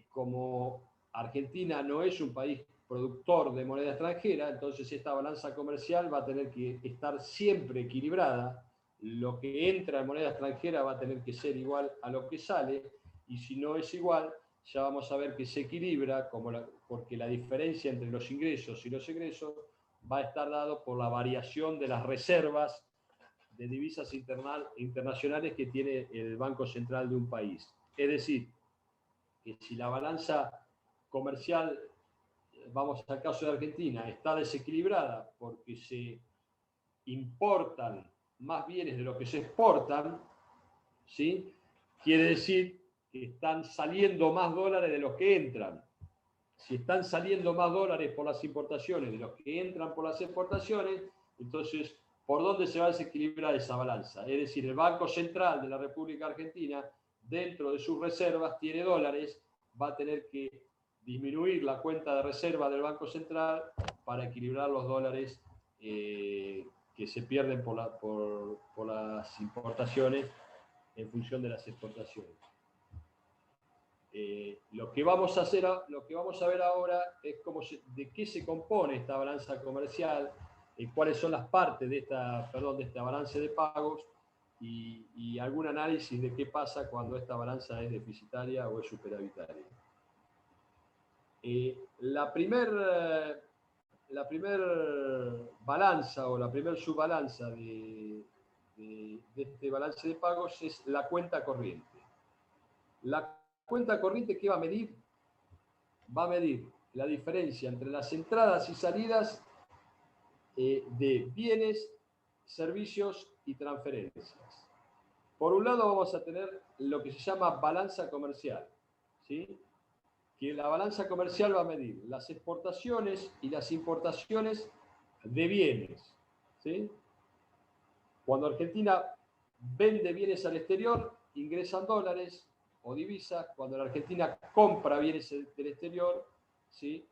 como Argentina no es un país productor de moneda extranjera, entonces esta balanza comercial va a tener que estar siempre equilibrada. Lo que entra en moneda extranjera va a tener que ser igual a lo que sale, y si no es igual, ya vamos a ver que se equilibra, porque la diferencia entre los ingresos y los egresos va a estar dado por la variación de las reservas de divisas internacionales que tiene el Banco Central de un país. Es decir, que si la balanza comercial vamos al caso de Argentina, está desequilibrada porque se importan más bienes de lo que se exportan, ¿sí? Quiere decir que están saliendo más dólares de los que entran. Si están saliendo más dólares por las importaciones de los que entran por las exportaciones, entonces, ¿por dónde se va a desequilibrar esa balanza? Es decir, el Banco Central de la República Argentina, dentro de sus reservas, tiene dólares, va a tener que disminuir la cuenta de reserva del Banco Central para equilibrar los dólares que se pierden por las importaciones en función de las exportaciones. Lo que vamos a ver ahora es de qué se compone esta balanza comercial, cuáles son las partes de este balance de pagos y algún análisis de qué pasa cuando esta balanza es deficitaria o es superavitaria. La primer balanza o la primer subbalanza de este balance de pagos es la cuenta corriente. La cuenta corriente, ¿qué va a medir? Va a medir la diferencia entre las entradas y salidas de bienes, servicios y transferencias. Por un lado vamos a tener lo que se llama balanza comercial, ¿sí? Que la balanza comercial va a medir las exportaciones y las importaciones de bienes, ¿sí? Cuando Argentina vende bienes al exterior, ingresan dólares o divisas. Cuando la Argentina compra bienes del exterior, ¿sí?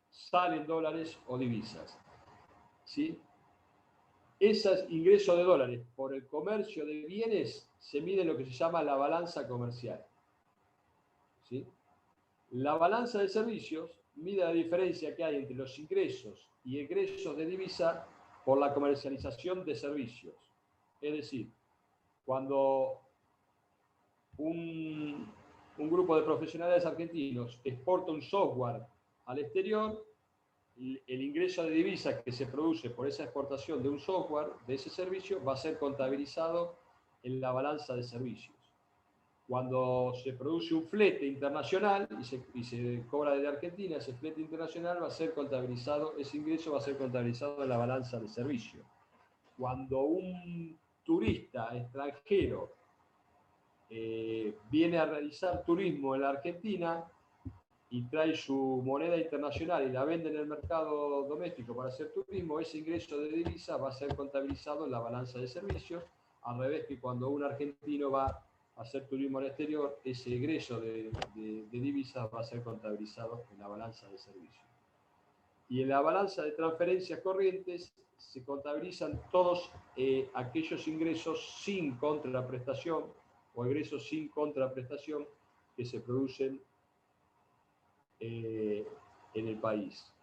Salen dólares o divisas, ¿sí? Esos ingresos de dólares por el comercio de bienes se mide en lo que se llama la balanza comercial, ¿sí? La balanza de servicios mide la diferencia que hay entre los ingresos y egresos de divisa por la comercialización de servicios. Es decir, cuando un grupo de profesionales argentinos exporta un software al exterior, el ingreso de divisas que se produce por esa exportación de un software, de ese servicio, va a ser contabilizado en la balanza de servicios. Cuando se produce un flete internacional y se cobra desde Argentina, ese flete internacional va a ser contabilizado, ese ingreso va a ser contabilizado en la balanza de servicios. Cuando un turista extranjero viene a realizar turismo en la Argentina y trae su moneda internacional y la vende en el mercado doméstico para hacer turismo, ese ingreso de divisa va a ser contabilizado en la balanza de servicios, al revés que cuando un argentino va a hacer turismo al exterior, ese egreso de divisas va a ser contabilizado en la balanza de servicios. Y en la balanza de transferencias corrientes se contabilizan todos aquellos ingresos sin contraprestación o ingresos sin contraprestación que se producen en el país.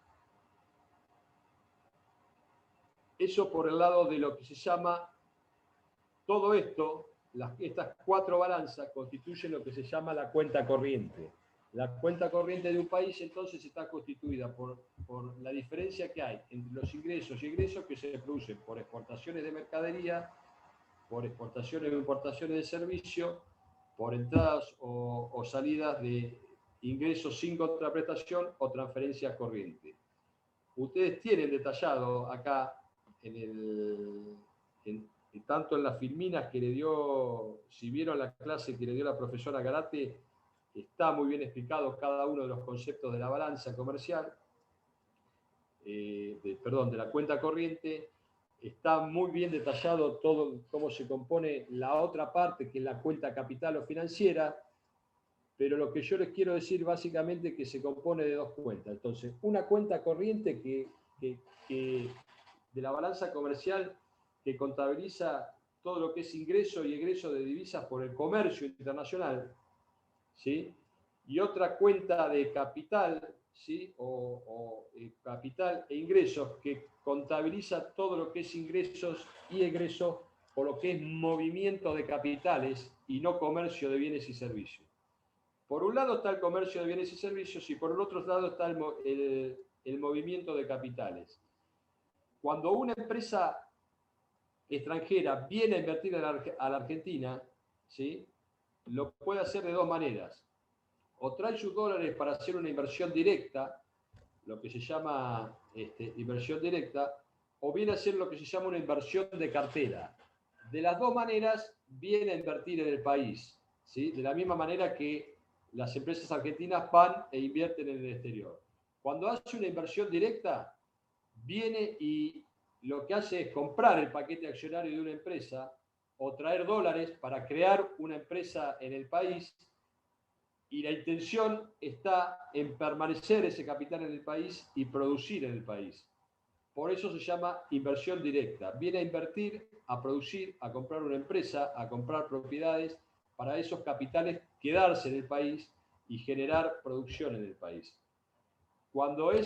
Eso por el lado de lo que se llama, todo esto, estas cuatro balanzas constituyen lo que se llama la cuenta corriente. La cuenta corriente de un país entonces está constituida por la diferencia que hay entre los ingresos y egresos que se producen por exportaciones de mercadería, por exportaciones o importaciones de servicio, por entradas o salidas de ingresos sin contraprestación o transferencias corrientes. Ustedes tienen detallado acá, tanto en las filminas que le dio, si vieron la clase que le dio la profesora Garate, está muy bien explicado cada uno de los conceptos de la balanza comercial, de la cuenta corriente. Está muy bien detallado todo cómo se compone la otra parte, que es la cuenta capital o financiera, pero lo que yo les quiero decir básicamente es que se compone de dos cuentas. Entonces, una cuenta corriente de la balanza comercial que contabiliza todo lo que es ingreso y egreso de divisas por el comercio internacional, ¿sí? Y otra cuenta de capital, ¿sí? o capital e ingresos que contabiliza todo lo que es ingresos y egresos por lo que es movimiento de capitales y no comercio de bienes y servicios. Por un lado está el comercio de bienes y servicios y por el otro lado está el movimiento de capitales. Cuando una empresa extranjera viene a invertir a la Argentina, ¿sí? Lo puede hacer de dos maneras. O trae sus dólares para hacer una inversión directa, lo que se llama inversión directa, o viene a ser lo que se llama una inversión de cartera. De las dos maneras viene a invertir en el país, ¿sí? De la misma manera que las empresas argentinas van e invierten en el exterior. Cuando hace una inversión directa, viene y lo que hace es comprar el paquete accionario de una empresa o traer dólares para crear una empresa en el país, y la intención está en permanecer ese capital en el país y producir en el país. Por eso se llama inversión directa. Viene a invertir, a producir, a comprar una empresa, a comprar propiedades, para esos capitales quedarse en el país y generar producción en el país. Cuando la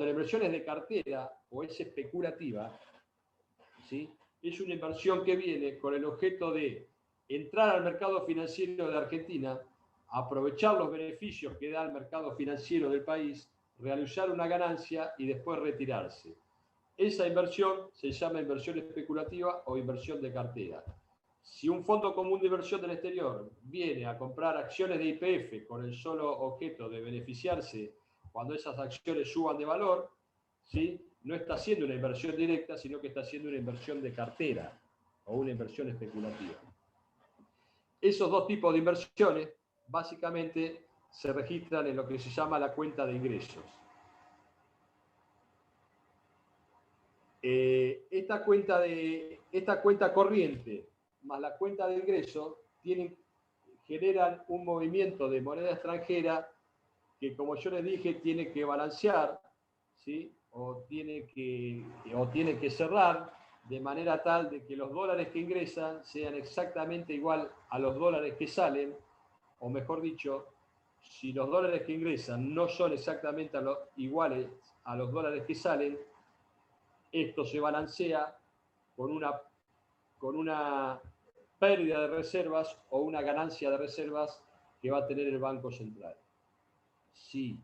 inversión es de cartera o es especulativa, ¿sí? Es una inversión que viene con el objeto de entrar al mercado financiero de Argentina, aprovechar los beneficios que da el mercado financiero del país, realizar una ganancia y después retirarse. Esa inversión se llama inversión especulativa o inversión de cartera. Si un fondo común de inversión del exterior viene a comprar acciones de YPF con el solo objeto de beneficiarse cuando esas acciones suban de valor, ¿sí?, no está haciendo una inversión directa, sino que está haciendo una inversión de cartera o una inversión especulativa. Esos dos tipos de inversiones básicamente se registran en lo que se llama la cuenta de ingresos. Esta cuenta corriente más la cuenta de ingresos generan un movimiento de moneda extranjera que, como yo les dije, tiene que balancear, ¿sí?, o tiene que cerrar de manera tal de que los dólares que ingresan sean exactamente igual a los dólares que salen, o mejor dicho, si los dólares que ingresan no son exactamente iguales a los dólares que salen, esto se balancea con una pérdida de reservas o una ganancia de reservas que va a tener el Banco Central. Si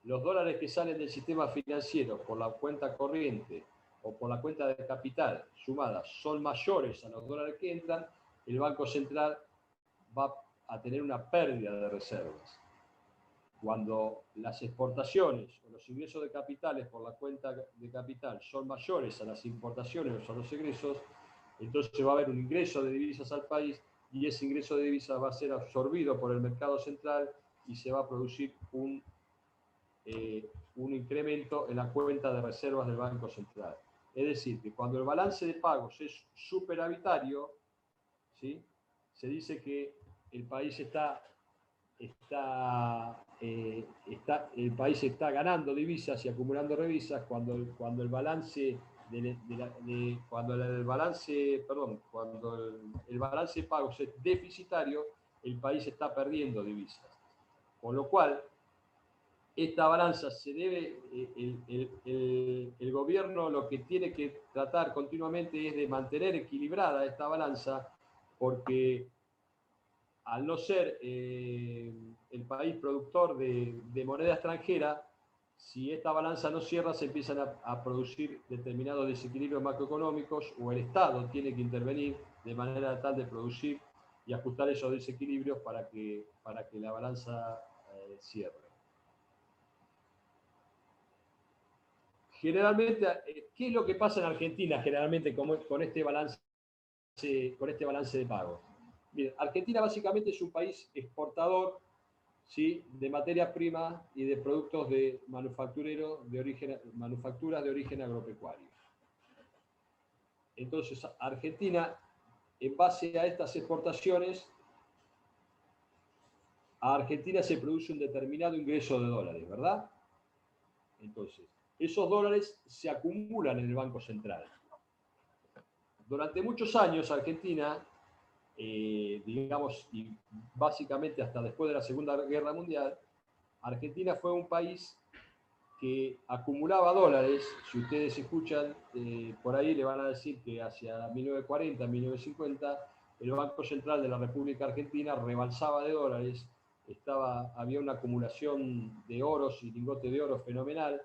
los dólares que salen del sistema financiero por la cuenta corriente o por la cuenta de capital sumadas son mayores a los dólares que entran, el Banco Central va a tener una pérdida de reservas. Cuando las exportaciones o los ingresos de capitales por la cuenta de capital son mayores a las importaciones o a los egresos, entonces va a haber un ingreso de divisas al país, y ese ingreso de divisas va a ser absorbido por el mercado central y se va a producir un incremento en la cuenta de reservas del Banco Central. Es decir, que cuando el balance de pagos es superavitario, ¿sí?, se dice que el país está ganando divisas y acumulando divisas cuando el balance de pagos es deficitario, el país está perdiendo divisas. Con lo cual, esta balanza se debe, el gobierno lo que tiene que tratar continuamente es de mantener equilibrada esta balanza, porque al no ser el país productor de moneda extranjera, si esta balanza no cierra, se empiezan a producir determinados desequilibrios macroeconómicos, o el Estado tiene que intervenir de manera tal de producir y ajustar esos desequilibrios para que la balanza cierre. Generalmente, ¿qué es lo que pasa en Argentina generalmente con este balance de pagos? Bien, Argentina básicamente es un país exportador, ¿sí?, de materias primas y de productos de manufacturas de origen agropecuario. Entonces, Argentina, en base a estas exportaciones, a Argentina se produce un determinado ingreso de dólares, ¿verdad? Entonces, esos dólares se acumulan en el Banco Central. Durante muchos años, Argentina, digamos, y básicamente hasta después de la Segunda Guerra Mundial, Argentina fue un país que acumulaba dólares. Si ustedes escuchan, por ahí le van a decir que hacia 1940, 1950, el Banco Central de la República Argentina rebalsaba de dólares, había una acumulación de oros y lingotes de oro fenomenal,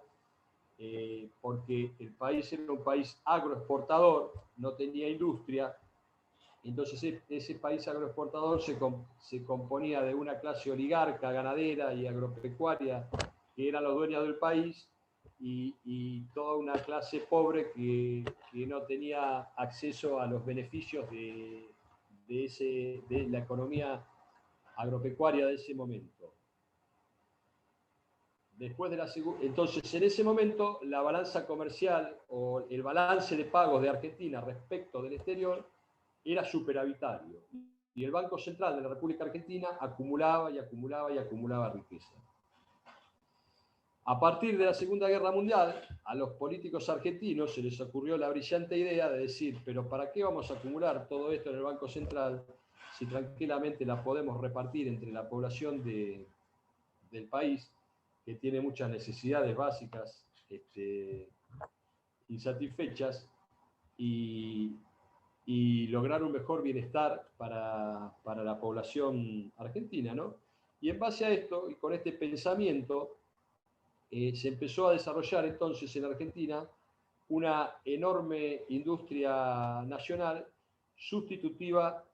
porque el país era un país agroexportador, no tenía industria. Entonces ese país agroexportador se componía de una clase oligarca, ganadera y agropecuaria que eran los dueños del país, y toda una clase pobre que no tenía acceso a los beneficios de la economía agropecuaria de ese momento. Entonces, en ese momento, la balanza comercial o el balance de pagos de Argentina respecto del exterior era superavitario. Y el Banco Central de la República Argentina acumulaba y acumulaba y acumulaba riqueza. A partir de la Segunda Guerra Mundial, a los políticos argentinos se les ocurrió la brillante idea de decir, pero ¿para qué vamos a acumular todo esto en el Banco Central si tranquilamente la podemos repartir entre la población del país, que tiene muchas necesidades básicas insatisfechas, y lograr un mejor bienestar para la población argentina, ¿no? Y en base a esto, y con este pensamiento, se empezó a desarrollar entonces en Argentina una enorme industria nacional sustitutiva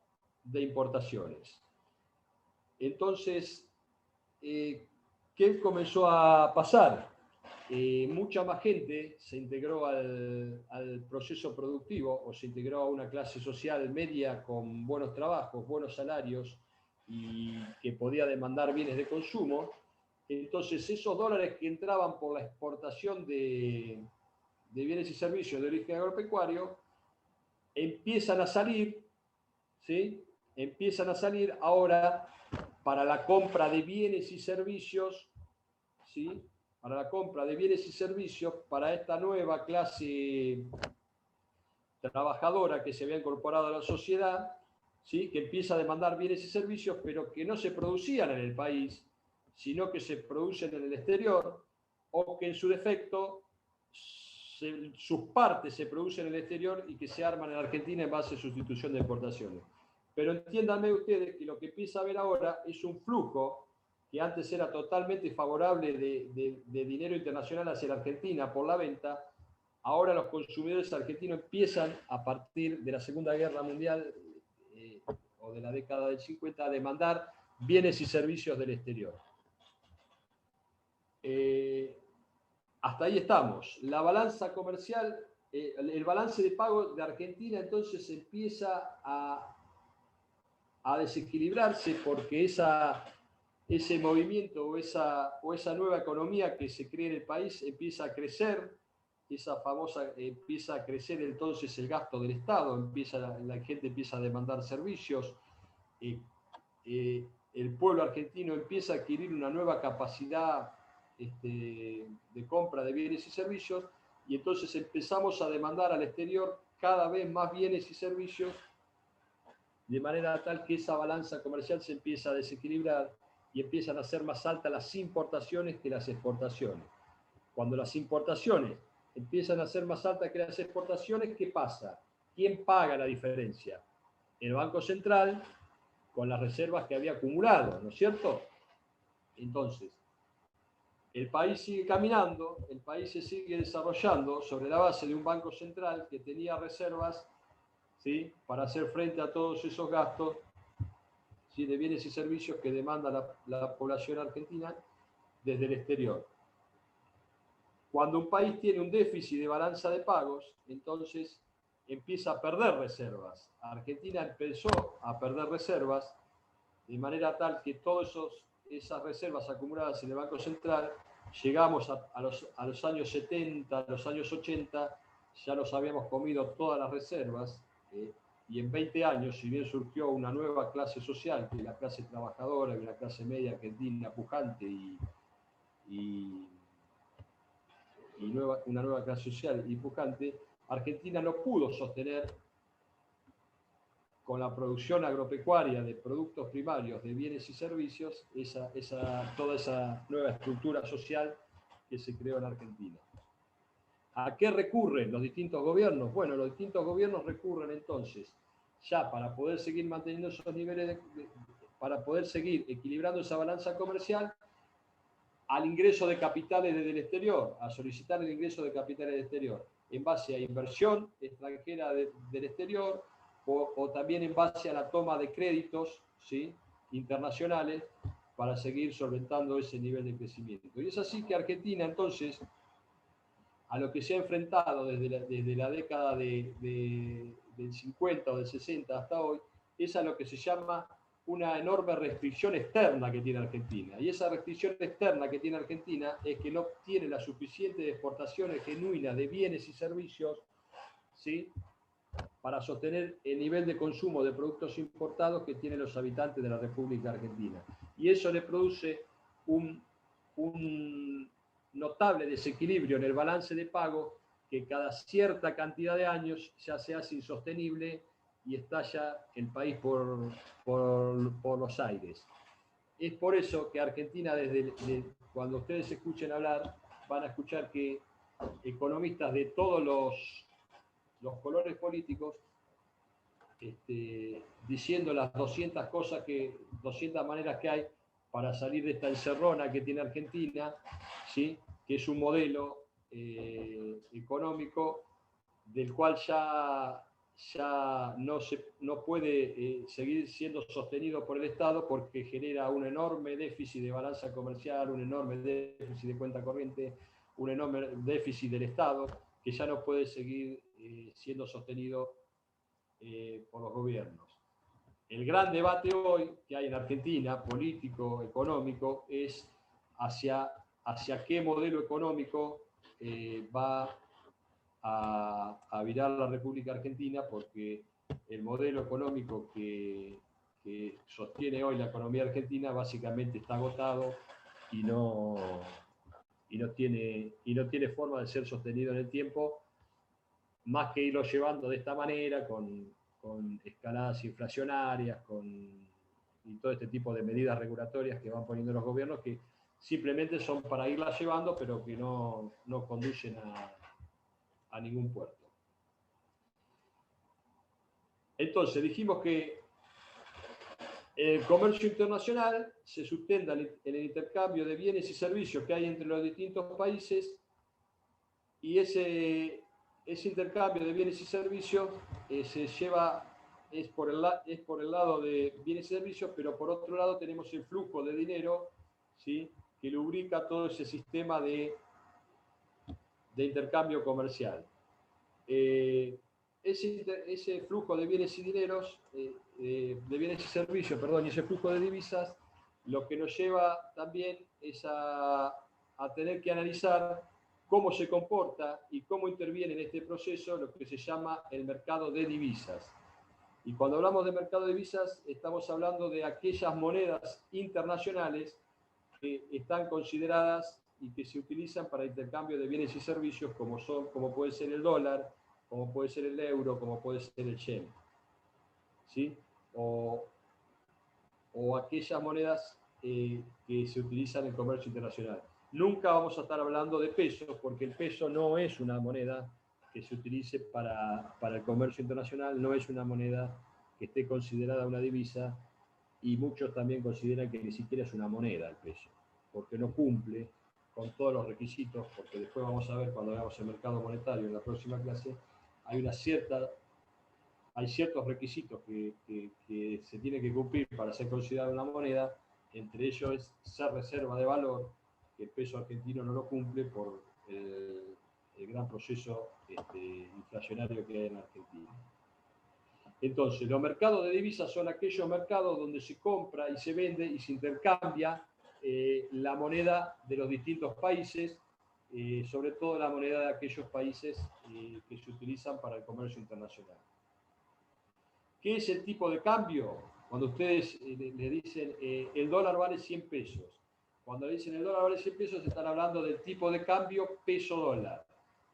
de importaciones. Entonces, ¿qué comenzó a pasar? Mucha más gente se integró al proceso productivo, o se integró a una clase social media con buenos trabajos, buenos salarios, y que podía demandar bienes de consumo. Entonces, esos dólares que entraban por la exportación de bienes y servicios de origen agropecuario empiezan a salir, ¿sí? Empiezan a salir ahora para la compra de bienes y servicios, ¿sí? Para la compra de bienes y servicios para esta nueva clase trabajadora que se había incorporado a la sociedad, ¿sí? Que empieza a demandar bienes y servicios, pero que no se producían en el país, sino que se producen en el exterior, o que en su defecto sus partes se producen en el exterior y que se arman en Argentina en base a sustitución de exportaciones. Pero entiéndanme ustedes que lo que empieza a haber ahora es un flujo que antes era totalmente favorable de dinero internacional hacia la Argentina por la venta. Ahora los consumidores argentinos empiezan, a partir de la Segunda Guerra Mundial o de la década del 50, a demandar bienes y servicios del exterior. Hasta ahí estamos. La balanza comercial, el balance de pago de Argentina entonces empieza a desequilibrarse, porque ese movimiento o esa nueva economía que se crea en el país empieza a crecer, empieza a crecer entonces el gasto del Estado, la gente empieza a demandar servicios, el pueblo argentino empieza a adquirir una nueva capacidad de compra de bienes y servicios, y entonces empezamos a demandar al exterior cada vez más bienes y servicios, de manera tal que esa balanza comercial se empieza a desequilibrar y empiezan a ser más altas las importaciones que las exportaciones. Cuando las importaciones empiezan a ser más altas que las exportaciones, ¿qué pasa? ¿Quién paga la diferencia? El Banco Central, con las reservas que había acumulado, ¿no es cierto? Entonces, el país sigue caminando, el país se sigue desarrollando sobre la base de un Banco Central que tenía reservas, ¿sí?, para hacer frente a todos esos gastos, ¿sí?, de bienes y servicios que demanda la población argentina desde el exterior. Cuando un país tiene un déficit de balanza de pagos, entonces empieza a perder reservas. Argentina empezó a perder reservas, de manera tal que todas esas reservas acumuladas en el Banco Central, llegamos a los años 70, a los años 80, ya nos habíamos comido todas las reservas, y en 20 años, si bien surgió una nueva clase social, que es la clase trabajadora y la clase media argentina pujante una nueva clase social y pujante, Argentina no pudo sostener, con la producción agropecuaria de productos primarios, de bienes y servicios, toda esa nueva estructura social que se creó en Argentina. ¿A qué recurren los distintos gobiernos? Bueno, los distintos gobiernos recurren entonces, ya para poder seguir manteniendo esos niveles, para poder seguir equilibrando esa balanza comercial, al ingreso de capitales desde el exterior, a solicitar el ingreso de capitales del exterior, en base a inversión extranjera del exterior, o también en base a la toma de créditos, ¿sí?, internacionales, para seguir solventando ese nivel de crecimiento. Y es así que Argentina, entonces, a lo que se ha enfrentado desde la década del 50 o del 60 hasta hoy, es a lo que se llama una enorme restricción externa que tiene Argentina. Y esa restricción externa que tiene Argentina es que no tiene la suficiente exportaciones genuinas de bienes y servicios, ¿sí?, para sostener el nivel de consumo de productos importados que tienen los habitantes de la República Argentina. Y eso le produce un notable desequilibrio en el balance de pago que cada cierta cantidad de años ya se hace insostenible y estalla el país por los aires. Es por eso que Argentina, cuando ustedes escuchen hablar, van a escuchar que economistas de todos los colores políticos, diciendo las 200 maneras que hay para salir de esta encerrona que tiene Argentina, ¿sí?, que es un modelo económico del cual ya no puede seguir siendo sostenido por el Estado porque genera un enorme déficit de balanza comercial, un enorme déficit de cuenta corriente, un enorme déficit del Estado que ya no puede seguir siendo sostenido por los gobiernos. El gran debate hoy que hay en Argentina, político, económico, es hacia qué modelo económico va a virar la República Argentina, porque el modelo económico que sostiene hoy la economía argentina básicamente está agotado y no tiene forma de ser sostenido en el tiempo, más que irlo llevando de esta manera, con escaladas inflacionarias, y todo este tipo de medidas regulatorias que van poniendo los gobiernos, que simplemente son para irla llevando, pero que no conducen a ningún puerto. Entonces, dijimos que el comercio internacional se sustenta en el intercambio de bienes y servicios que hay entre los distintos países, y ese intercambio de bienes y servicios es por el lado de bienes y servicios, pero por otro lado tenemos el flujo de dinero, ¿sí?, que lubrica todo ese sistema de intercambio comercial. Ese flujo de bienes y dineros, de bienes y servicios, y ese flujo de divisas, lo que nos lleva también es a tener que analizar cómo se comporta y cómo interviene en este proceso lo que se llama el mercado de divisas. Y cuando hablamos de mercado de divisas, estamos hablando de aquellas monedas internacionales que están consideradas y que se utilizan para intercambio de bienes y servicios, como puede ser el dólar, como puede ser el euro, como puede ser el yen, ¿sí?, o aquellas monedas que se utilizan en el comercio internacional. Nunca vamos a estar hablando de pesos, porque el peso no es una moneda que se utilice para el comercio internacional, no es una moneda que esté considerada una divisa, y muchos también consideran que ni siquiera es una moneda el peso, porque no cumple con todos los requisitos, porque después vamos a ver cuando veamos el mercado monetario en la próxima clase, hay ciertos requisitos que se tienen que cumplir para ser considerada una moneda. Entre ellos es ser reserva de valor, que el peso argentino no lo cumple por el gran proceso inflacionario que hay en Argentina. Entonces, los mercados de divisas son aquellos mercados donde se compra y se vende y se intercambia la moneda de los distintos países, sobre todo la moneda de aquellos países que se utilizan para el comercio internacional. ¿Qué es el tipo de cambio? Cuando ustedes le dicen el dólar vale 100 pesos. Cuando le dicen el dólar vale 100 pesos, están hablando del tipo de cambio peso-dólar.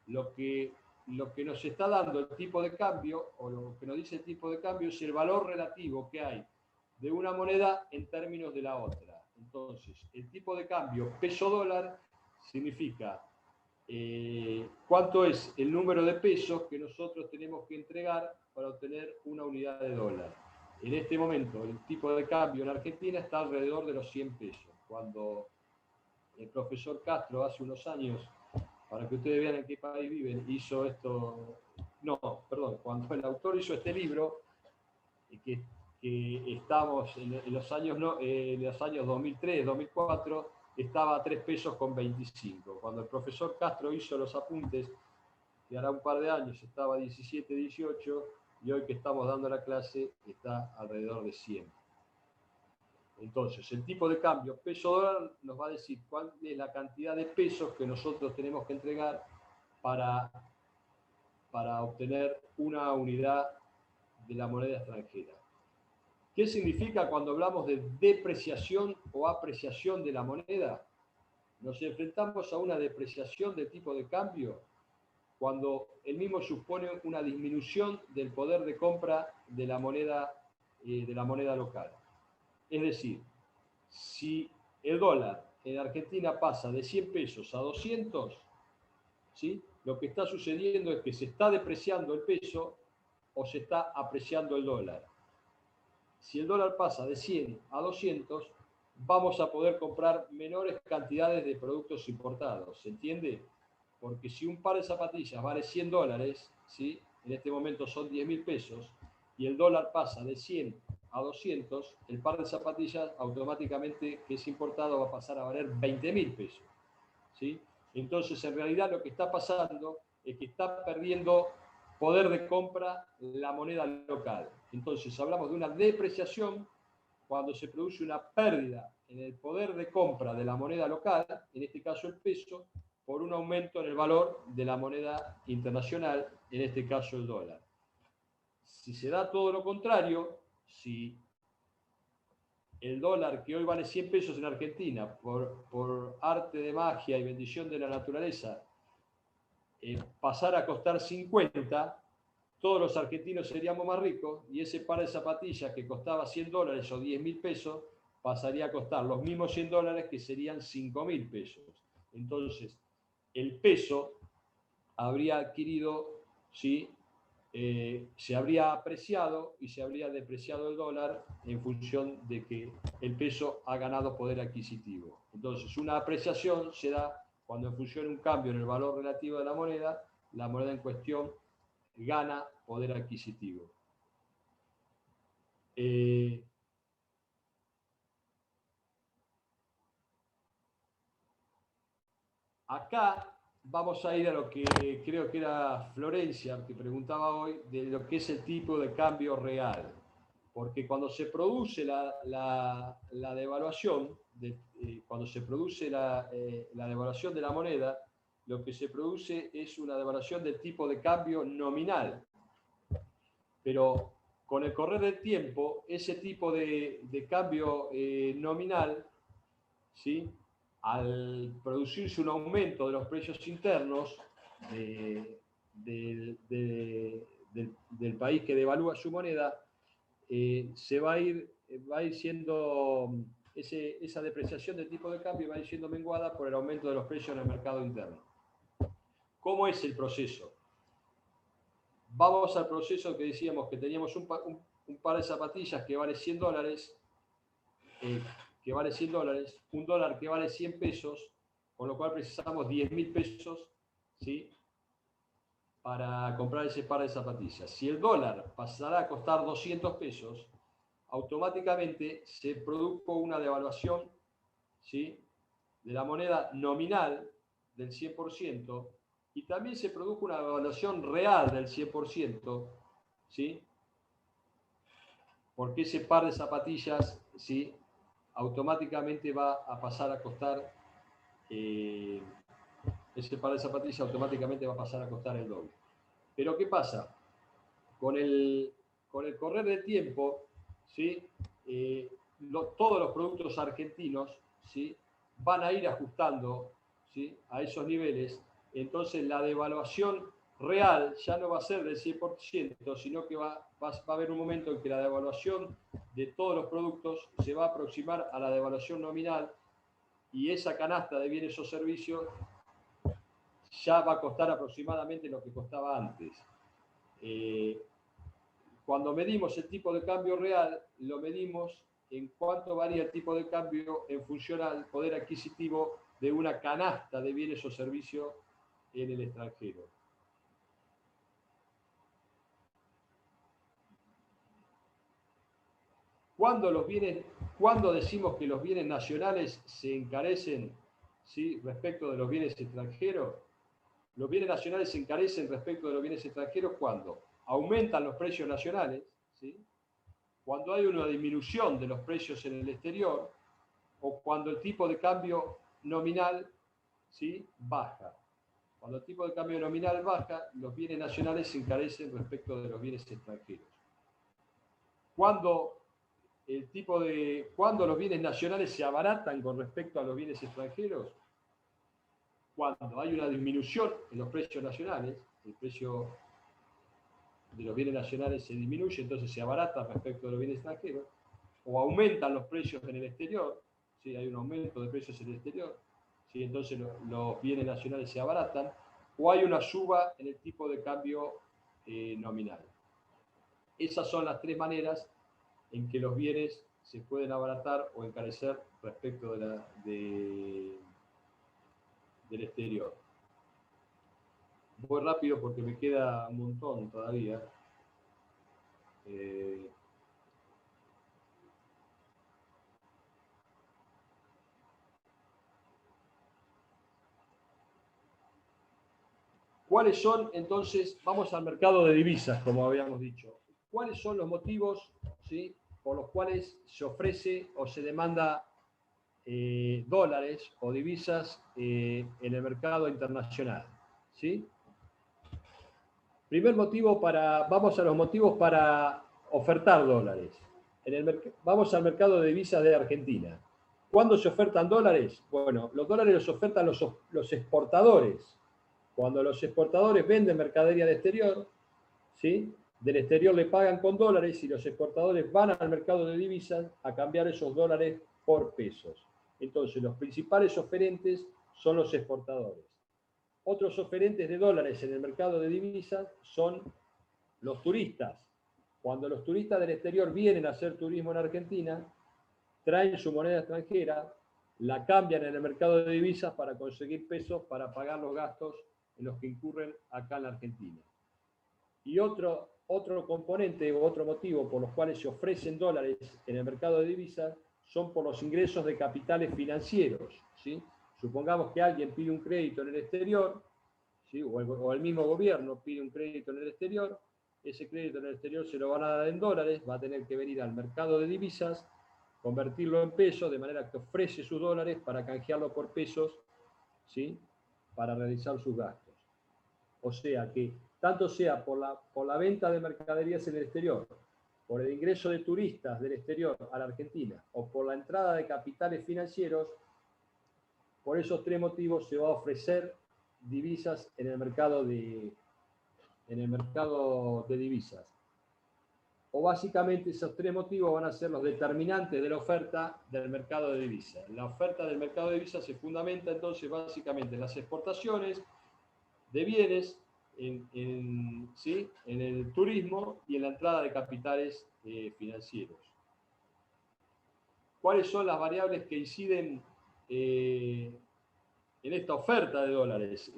Lo que nos está dando el tipo de cambio, o lo que nos dice el tipo de cambio, es el valor relativo que hay de una moneda en términos de la otra. Entonces, el tipo de cambio peso-dólar significa cuánto es el número de pesos que nosotros tenemos que entregar para obtener una unidad de dólar. En este momento, el tipo de cambio en Argentina está alrededor de los 100 pesos. Cuando el profesor Castro, hace unos años, para que ustedes vean en qué país viven, hizo esto... No, perdón, cuando el autor hizo este libro, que que estamos en los años, en los años 2003, 2004, estaba a 3 pesos con 25. Cuando el profesor Castro hizo los apuntes, que hará un par de años estaba a 17, 18, y hoy que estamos dando la clase está alrededor de 100. Entonces, el tipo de cambio peso-dólar nos va a decir cuál es la cantidad de pesos que nosotros tenemos que entregar para obtener una unidad de la moneda extranjera. ¿Qué significa cuando hablamos de depreciación o apreciación de la moneda? Nos enfrentamos a una depreciación del tipo de cambio cuando el mismo supone una disminución del poder de compra de la moneda local. Es decir, si el dólar en Argentina pasa de 100 pesos a 200, ¿sí? Lo que está sucediendo es que se está depreciando el peso o se está apreciando el dólar. Si el dólar pasa de 100 a 200, vamos a poder comprar menores cantidades de productos importados, ¿se entiende? Porque si un par de zapatillas vale 100 dólares, ¿sí? En este momento son 10.000 pesos, y el dólar pasa de 100 a 200, el par de zapatillas automáticamente que es importado va a pasar a valer 20.000 pesos, ¿sí? Entonces, en realidad lo que está pasando es que está perdiendo poder de compra la moneda local. Entonces, hablamos de una depreciación cuando se produce una pérdida en el poder de compra de la moneda local, en este caso el peso, por un aumento en el valor de la moneda internacional, en este caso el dólar. Si se da todo lo contrario, si el dólar que hoy vale 100 pesos en Argentina, por arte de magia y bendición de la naturaleza, pasara a costar 50, todos los argentinos seríamos más ricos y ese par de zapatillas que costaba 100 dólares o 10.000 pesos pasaría a costar los mismos 100 dólares que serían 5.000 pesos. Entonces, el peso habría adquirido, ¿sí? Se habría apreciado y se habría depreciado el dólar en función de que el peso ha ganado poder adquisitivo. Entonces, una apreciación se da cuando en función de un cambio en el valor relativo de la moneda en cuestión gana poder adquisitivo. Acá vamos a ir a lo que creo que era Florencia, que preguntaba hoy, de lo que es el tipo de cambio real. Porque cuando se produce la devaluación, cuando se produce la devaluación de la moneda, lo que se produce es una devaluación del tipo de cambio nominal. Pero con el correr del tiempo, ese tipo de cambio nominal, ¿sí? Al producirse un aumento de los precios internos del país que devalúa su moneda, se va a ir siendo, esa depreciación del tipo de cambio va a ir siendo menguada por el aumento de los precios en el mercado interno. ¿Cómo es el proceso? Vamos al proceso que decíamos que teníamos un par de zapatillas que vale 100 dólares, un dólar que vale 100 pesos, con lo cual precisamos 10.000 pesos, ¿sí? Para comprar ese par de zapatillas. Si el dólar pasará a costar 200 pesos, automáticamente se produjo una devaluación, ¿sí? De la moneda nominal del 100%, y también se produjo una devaluación real del 100%, ¿sí? Porque ese par de zapatillas, ¿sí? Automáticamente va a pasar a costar, ese par de zapatillas automáticamente va a pasar a costar el doble. Pero ¿qué pasa? Con el correr del tiempo, ¿sí? Todos los productos argentinos, ¿sí? Van a ir ajustando, ¿sí? A esos niveles. Entonces la devaluación real ya no va a ser del 100%, sino que va a haber un momento en que la devaluación de todos los productos se va a aproximar a la devaluación nominal, y esa canasta de bienes o servicios ya va a costar aproximadamente lo que costaba antes. Cuando medimos el tipo de cambio real, lo medimos en cuánto varía el tipo de cambio en función al poder adquisitivo de una canasta de bienes o servicios en el extranjero. ¿Cuándo decimos que los bienes nacionales se encarecen, ¿sí?, respecto de los bienes extranjeros? Los bienes nacionales se encarecen respecto de los bienes extranjeros cuando aumentan los precios nacionales, ¿sí?, cuando hay una disminución de los precios en el exterior o cuando el tipo de cambio nominal, ¿sí?, baja. Cuando el tipo de cambio nominal baja, los bienes nacionales se encarecen respecto de los bienes extranjeros. Cuando los bienes nacionales se abaratan con respecto a los bienes extranjeros, cuando hay una disminución en los precios nacionales, el precio de los bienes nacionales se disminuye, entonces se abarata respecto de los bienes extranjeros, o aumentan los precios en el exterior, ¿sí?, hay un aumento de precios en el exterior, ¿sí?, entonces los bienes nacionales se abaratan, o hay una suba en el tipo de cambio nominal. Esas son las tres maneras en que los bienes se pueden abaratar o encarecer respecto del exterior. Voy rápido porque me queda un montón todavía. ¿Cuáles son, entonces, vamos al mercado de divisas, como habíamos dicho? ¿Cuáles son los motivos, ¿sí?, por los cuales se ofrece o se demanda dólares o divisas en el mercado internacional? ¿Sí? Primer motivo vamos a los motivos para ofertar dólares. Vamos al mercado de divisas de Argentina. ¿Cuándo se ofertan dólares? Bueno, los dólares los ofertan los exportadores. Cuando los exportadores venden mercadería del exterior, ¿sí?, del exterior le pagan con dólares y los exportadores van al mercado de divisas a cambiar esos dólares por pesos. Entonces, los principales oferentes son los exportadores. Otros oferentes de dólares en el mercado de divisas son los turistas. Cuando los turistas del exterior vienen a hacer turismo en Argentina, traen su moneda extranjera, la cambian en el mercado de divisas para conseguir pesos para pagar los gastos en los que incurren acá en la Argentina. Y otro componente o otro motivo por los cuales se ofrecen dólares en el mercado de divisas son por los ingresos de capitales financieros, ¿sí? Supongamos que alguien pide un crédito en el exterior, ¿sí?, o el mismo gobierno pide un crédito en el exterior, ese crédito en el exterior se lo van a dar en dólares, va a tener que venir al mercado de divisas, convertirlo en pesos, de manera que ofrece sus dólares para canjearlo por pesos, ¿sí?, para realizar sus gastos. O sea que, tanto sea por la venta de mercaderías en el exterior, por el ingreso de turistas del exterior a la Argentina, o por la entrada de capitales financieros, por esos tres motivos se va a ofrecer divisas en el mercado de divisas. O básicamente esos tres motivos van a ser los determinantes de la oferta del mercado de divisas. La oferta del mercado de divisas se fundamenta entonces básicamente en las exportaciones de bienes, en el turismo y en la entrada de capitales financieros. ¿Cuáles son las variables que inciden en esta oferta de dólares?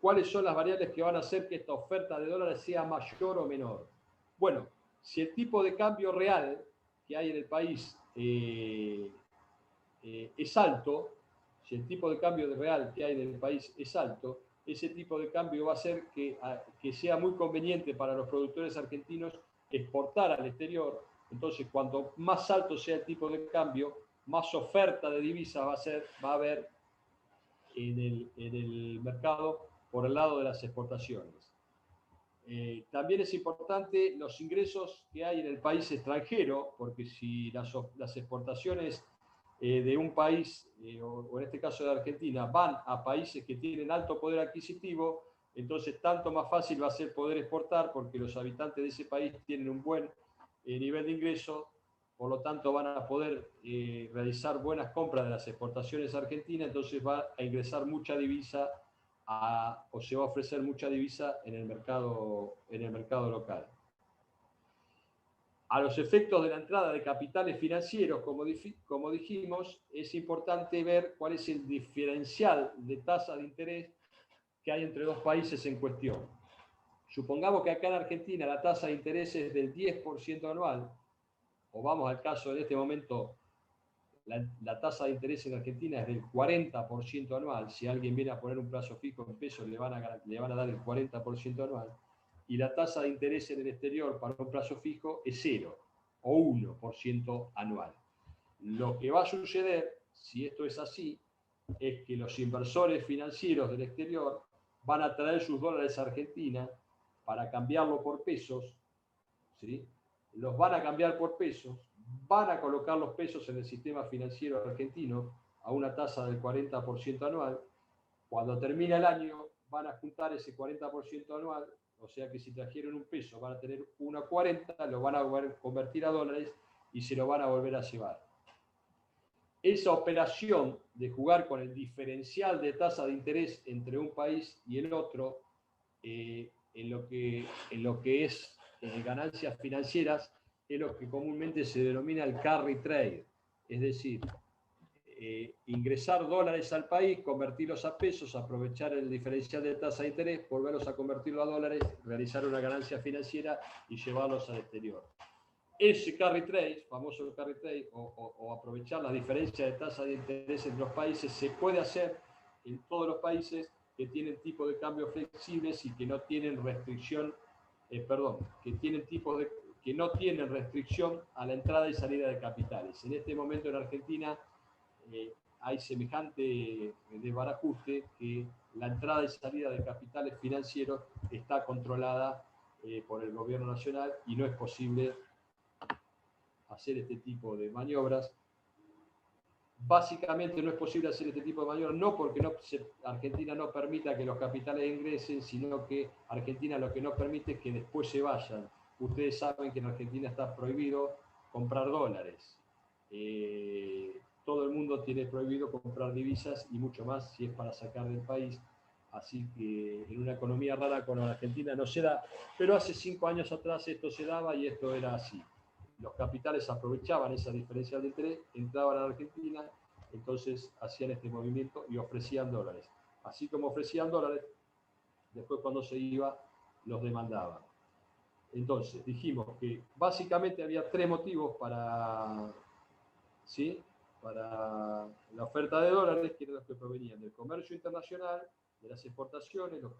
¿Cuáles son las variables que van a hacer que esta oferta de dólares sea mayor o menor? Bueno, si el tipo de cambio real que hay en el país es alto, si el tipo de cambio real que hay en el país es alto, ese tipo de cambio va a hacer que sea muy conveniente para los productores argentinos exportar al exterior. Entonces, cuanto más alto sea el tipo de cambio, más oferta de divisas va a haber en el mercado por el lado de las exportaciones. También es importante los ingresos que hay en el país extranjero, porque si las exportaciones de un país, o en este caso de Argentina, van a países que tienen alto poder adquisitivo, entonces tanto más fácil va a ser poder exportar, porque los habitantes de ese país tienen un buen nivel de ingreso, por lo tanto van a poder realizar buenas compras de las exportaciones argentinas, entonces va a ingresar mucha divisa o se va a ofrecer mucha divisa en el mercado local. A los efectos de la entrada de capitales financieros, como dijimos, es importante ver cuál es el diferencial de tasa de interés que hay entre dos países en cuestión. Supongamos que acá en Argentina la tasa de interés es del 10% anual o vamos al caso de este momento, la tasa de interés en Argentina es del 40% anual. Si alguien viene a poner un plazo fijo en pesos, le van a dar el 40% anual. Y la tasa de interés en el exterior para un plazo fijo es 0 o 1% anual. Lo que va a suceder, si esto es así, es que los inversores financieros del exterior van a traer sus dólares a Argentina para cambiarlo por pesos, ¿sí? Los van a cambiar por pesos, van a colocar los pesos en el sistema financiero argentino a una tasa del 40% anual. Cuando termina el año, van a juntar ese 40% anual, o sea que si trajeron un peso, van a tener 1,40, lo van a convertir a dólares y se lo van a volver a llevar. Esa operación de jugar con el diferencial de tasa de interés entre un país y el otro, en lo que es ganancias financieras, es lo que comúnmente se denomina el carry trade, es decir, ingresar dólares al país, convertirlos a pesos, aprovechar el diferencial de tasa de interés, volverlos a convertirlo a dólares, realizar una ganancia financiera y llevarlos al exterior. Ese carry trade, famoso carry trade, o aprovechar la diferencia de tasa de interés entre los países, se puede hacer en todos los países que tienen tipos de cambio flexibles y que no tienen restricción, que no tienen restricción a la entrada y salida de capitales. En este momento en Argentina hay semejante desbarajuste que la entrada y salida de capitales financieros está controlada por el gobierno nacional y no es posible hacer este tipo de maniobras. Básicamente no es posible hacer este tipo de maniobras, no porque Argentina no permita que los capitales ingresen, sino que Argentina lo que no permite es que después se vayan. Ustedes saben que en Argentina está prohibido comprar dólares. Todo el mundo tiene prohibido comprar divisas y mucho más si es para sacar del país. Así que en una economía rara como la Argentina no se da, pero hace 5 años atrás esto se daba y esto era así. Los capitales aprovechaban esa diferencia de interés, entraban a la Argentina, entonces hacían este movimiento y ofrecían dólares. Así como ofrecían dólares, después cuando se iba, los demandaban. Entonces, dijimos que básicamente había 3 motivos para la oferta de dólares, que eran los que provenían del comercio internacional, de las exportaciones, los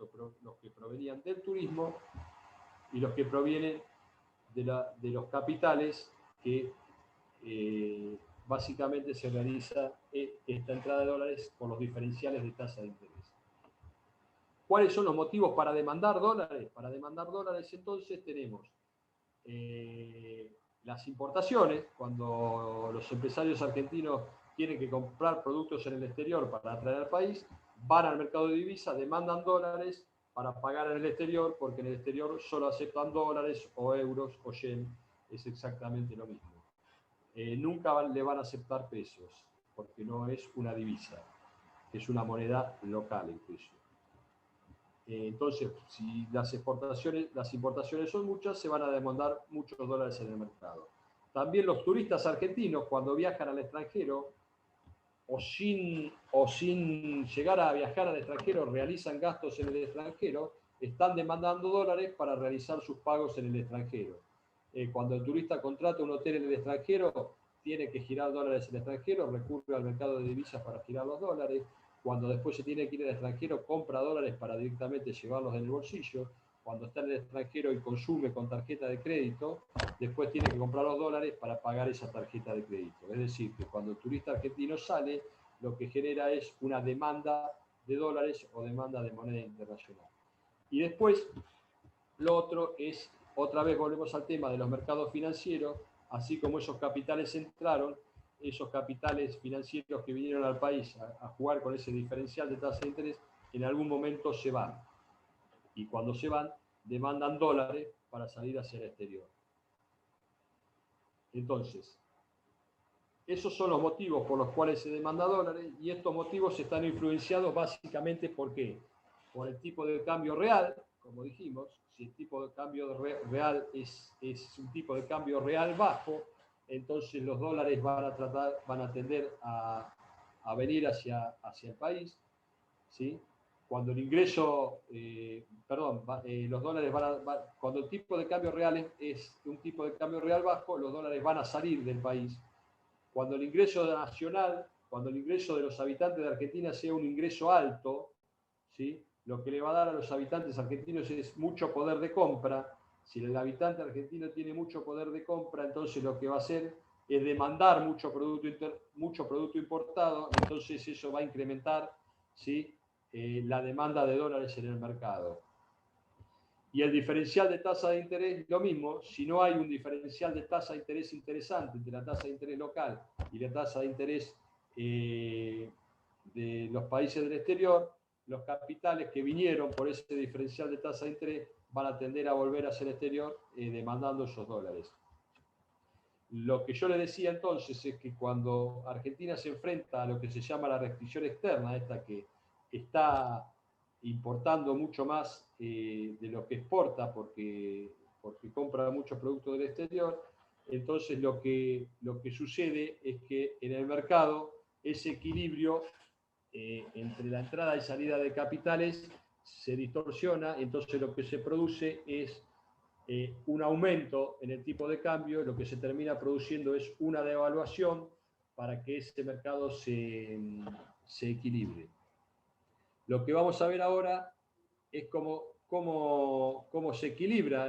que provenían del turismo y los que provienen de los capitales que básicamente se realiza esta entrada de dólares con los diferenciales de tasa de interés. ¿Cuáles son los motivos para demandar dólares? Para demandar dólares entonces tenemos las importaciones, cuando los empresarios argentinos tienen que comprar productos en el exterior para traer al país, van al mercado de divisas, demandan dólares para pagar en el exterior, porque en el exterior solo aceptan dólares o euros o yen, es exactamente lo mismo. Nunca le van a aceptar pesos, porque no es una divisa, es una moneda local incluso. Entonces, si las importaciones son muchas, se van a demandar muchos dólares en el mercado. También los turistas argentinos, cuando viajan al extranjero, o sin llegar a viajar al extranjero, realizan gastos en el extranjero, están demandando dólares para realizar sus pagos en el extranjero. Cuando el turista contrata un hotel en el extranjero, tiene que girar dólares en el extranjero, recurre al mercado de divisas para girar los dólares. Cuando después se tiene que ir al extranjero, compra dólares para directamente llevarlos en el bolsillo. Cuando está en el extranjero y consume con tarjeta de crédito, después tiene que comprar los dólares para pagar esa tarjeta de crédito. Es decir, que cuando el turista argentino sale, lo que genera es una demanda de dólares o demanda de moneda internacional. Y después, lo otro es, otra vez volvemos al tema de los mercados financieros, así como esos capitales entraron, esos capitales financieros que vinieron al país a jugar con ese diferencial de tasa de interés, en algún momento se van. Y cuando se van, demandan dólares para salir hacia el exterior. Entonces, esos son los motivos por los cuales se demanda dólares, y estos motivos están influenciados básicamente ¿por qué? Por el tipo de cambio real, como dijimos. Si el tipo de cambio real es un tipo de cambio real bajo, entonces los dólares van a tender a venir hacia el país, ¿sí? cuando el ingreso, los dólares cuando el tipo de cambio real es un tipo de cambio real bajo, los dólares van a salir del país. Cuando el ingreso nacional, cuando el ingreso de los habitantes de Argentina sea un ingreso alto, ¿sí? Lo que le va a dar a los habitantes argentinos es mucho poder de compra. Si el habitante argentino tiene mucho poder de compra, entonces lo que va a hacer es demandar mucho producto importado, entonces eso va a incrementar, ¿sí? La demanda de dólares en el mercado. Y el diferencial de tasa de interés, lo mismo, si no hay un diferencial de tasa de interés interesante entre la tasa de interés local y la tasa de interés de los países del exterior, los capitales que vinieron por ese diferencial de tasa de interés van a tender a volver hacia el exterior demandando esos dólares. Lo que yo le decía entonces es que cuando Argentina se enfrenta a lo que se llama la restricción externa, esta que está importando mucho más de lo que exporta porque compra muchos productos del exterior, entonces lo que sucede es que en el mercado ese equilibrio entre la entrada y salida de capitales se distorsiona, entonces lo que se produce es un aumento en el tipo de cambio, lo que se termina produciendo es una devaluación para que ese mercado se equilibre. Lo que vamos a ver ahora es cómo se equilibra,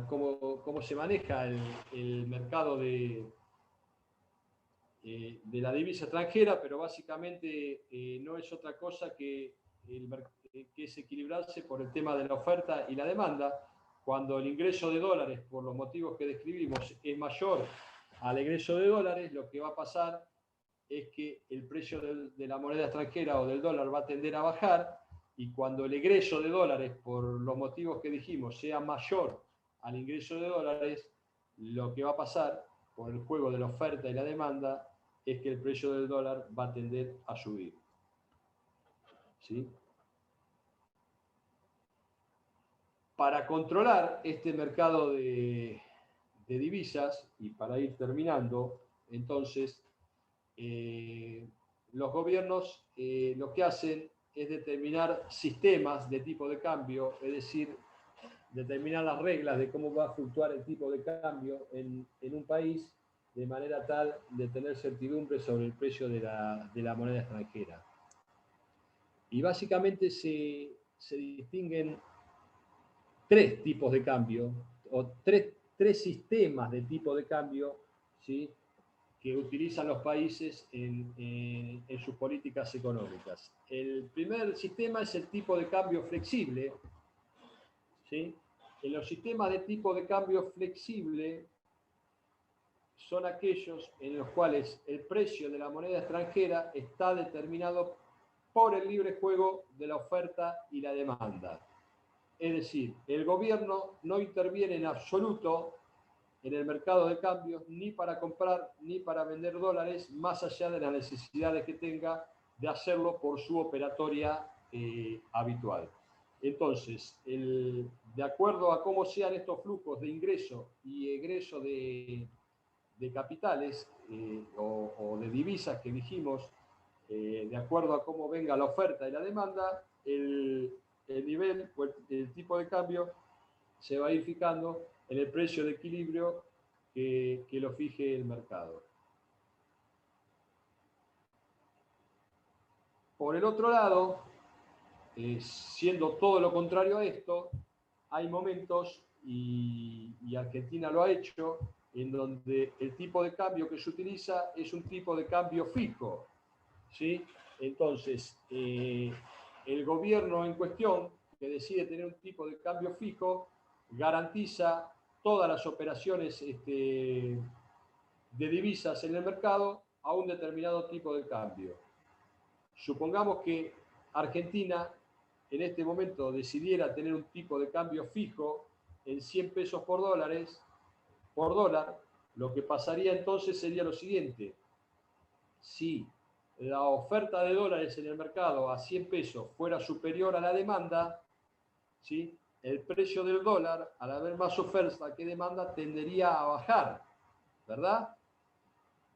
cómo se maneja el mercado de la divisa extranjera, pero básicamente no es otra cosa que es equilibrarse por el tema de la oferta y la demanda. Cuando el ingreso de dólares, por los motivos que describimos, es mayor al ingreso de dólares, lo que va a pasar es que el precio de la moneda extranjera o del dólar va a tender a bajar, y cuando el ingreso de dólares, por los motivos que dijimos, sea mayor al ingreso de dólares, lo que va a pasar por el juego de la oferta y la demanda es que el precio del dólar va a tender a subir. ¿Sí? Para controlar este mercado de divisas, y para ir terminando, entonces, los gobiernos lo que hacen es determinar sistemas de tipo de cambio, es decir, determinar las reglas de cómo va a fluctuar el tipo de cambio en un país, de manera tal de tener certidumbre sobre el precio de la moneda extranjera. Y básicamente se distinguen tres tipos de cambio, o tres sistemas de tipo de cambio, ¿sí?, que utilizan los países en sus políticas económicas. El primer sistema es el tipo de cambio flexible, ¿sí? En los sistemas de tipo de cambio flexible son aquellos en los cuales el precio de la moneda extranjera está determinado por el libre juego de la oferta y la demanda. Es decir, el gobierno no interviene en absoluto en el mercado de cambios, ni para comprar ni para vender dólares, más allá de las necesidades que tenga de hacerlo por su operatoria habitual. Entonces, de acuerdo a cómo sean estos flujos de ingreso y egreso de capitales o de divisas que dijimos, de acuerdo a cómo venga la oferta y la demanda, el nivel o el tipo de cambio se va a ir fijando en el precio de equilibrio que lo fije el mercado. Por el otro lado, siendo todo lo contrario a esto, hay momentos, y Argentina lo ha hecho, en donde el tipo de cambio que se utiliza es un tipo de cambio fijo, ¿sí? Entonces, el gobierno en cuestión, que decide tener un tipo de cambio fijo, garantiza todas las operaciones de divisas en el mercado a un determinado tipo de cambio. Supongamos que Argentina en este momento decidiera tener un tipo de cambio fijo en 100 pesos por dólar, lo que pasaría entonces sería lo siguiente: si la oferta de dólares en el mercado a 100 pesos fuera superior a la demanda, ¿sí?, el precio del dólar, al haber más oferta que demanda, tendería a bajar, ¿verdad?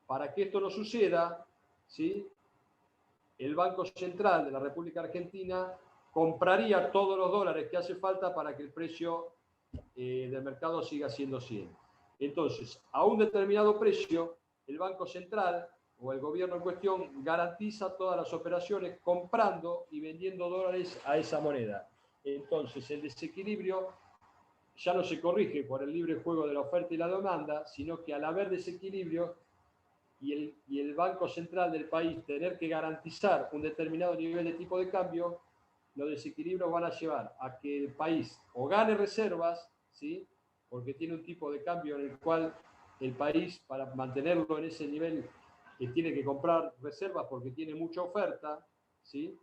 Para que esto no suceda, ¿sí?, el Banco Central de la República Argentina compraría todos los dólares que hace falta para que el precio del mercado siga siendo 100. Entonces, a un determinado precio, el Banco Central o el gobierno en cuestión garantiza todas las operaciones comprando y vendiendo dólares a esa moneda. Entonces, el desequilibrio ya no se corrige por el libre juego de la oferta y la demanda, sino que al haber desequilibrio y el Banco Central del país tener que garantizar un determinado nivel de tipo de cambio, los desequilibrios van a llevar a que el país o gane reservas, ¿sí? Porque tiene un tipo de cambio en el cual el país, para mantenerlo en ese nivel, tiene que comprar reservas porque tiene mucha oferta, ¿sí?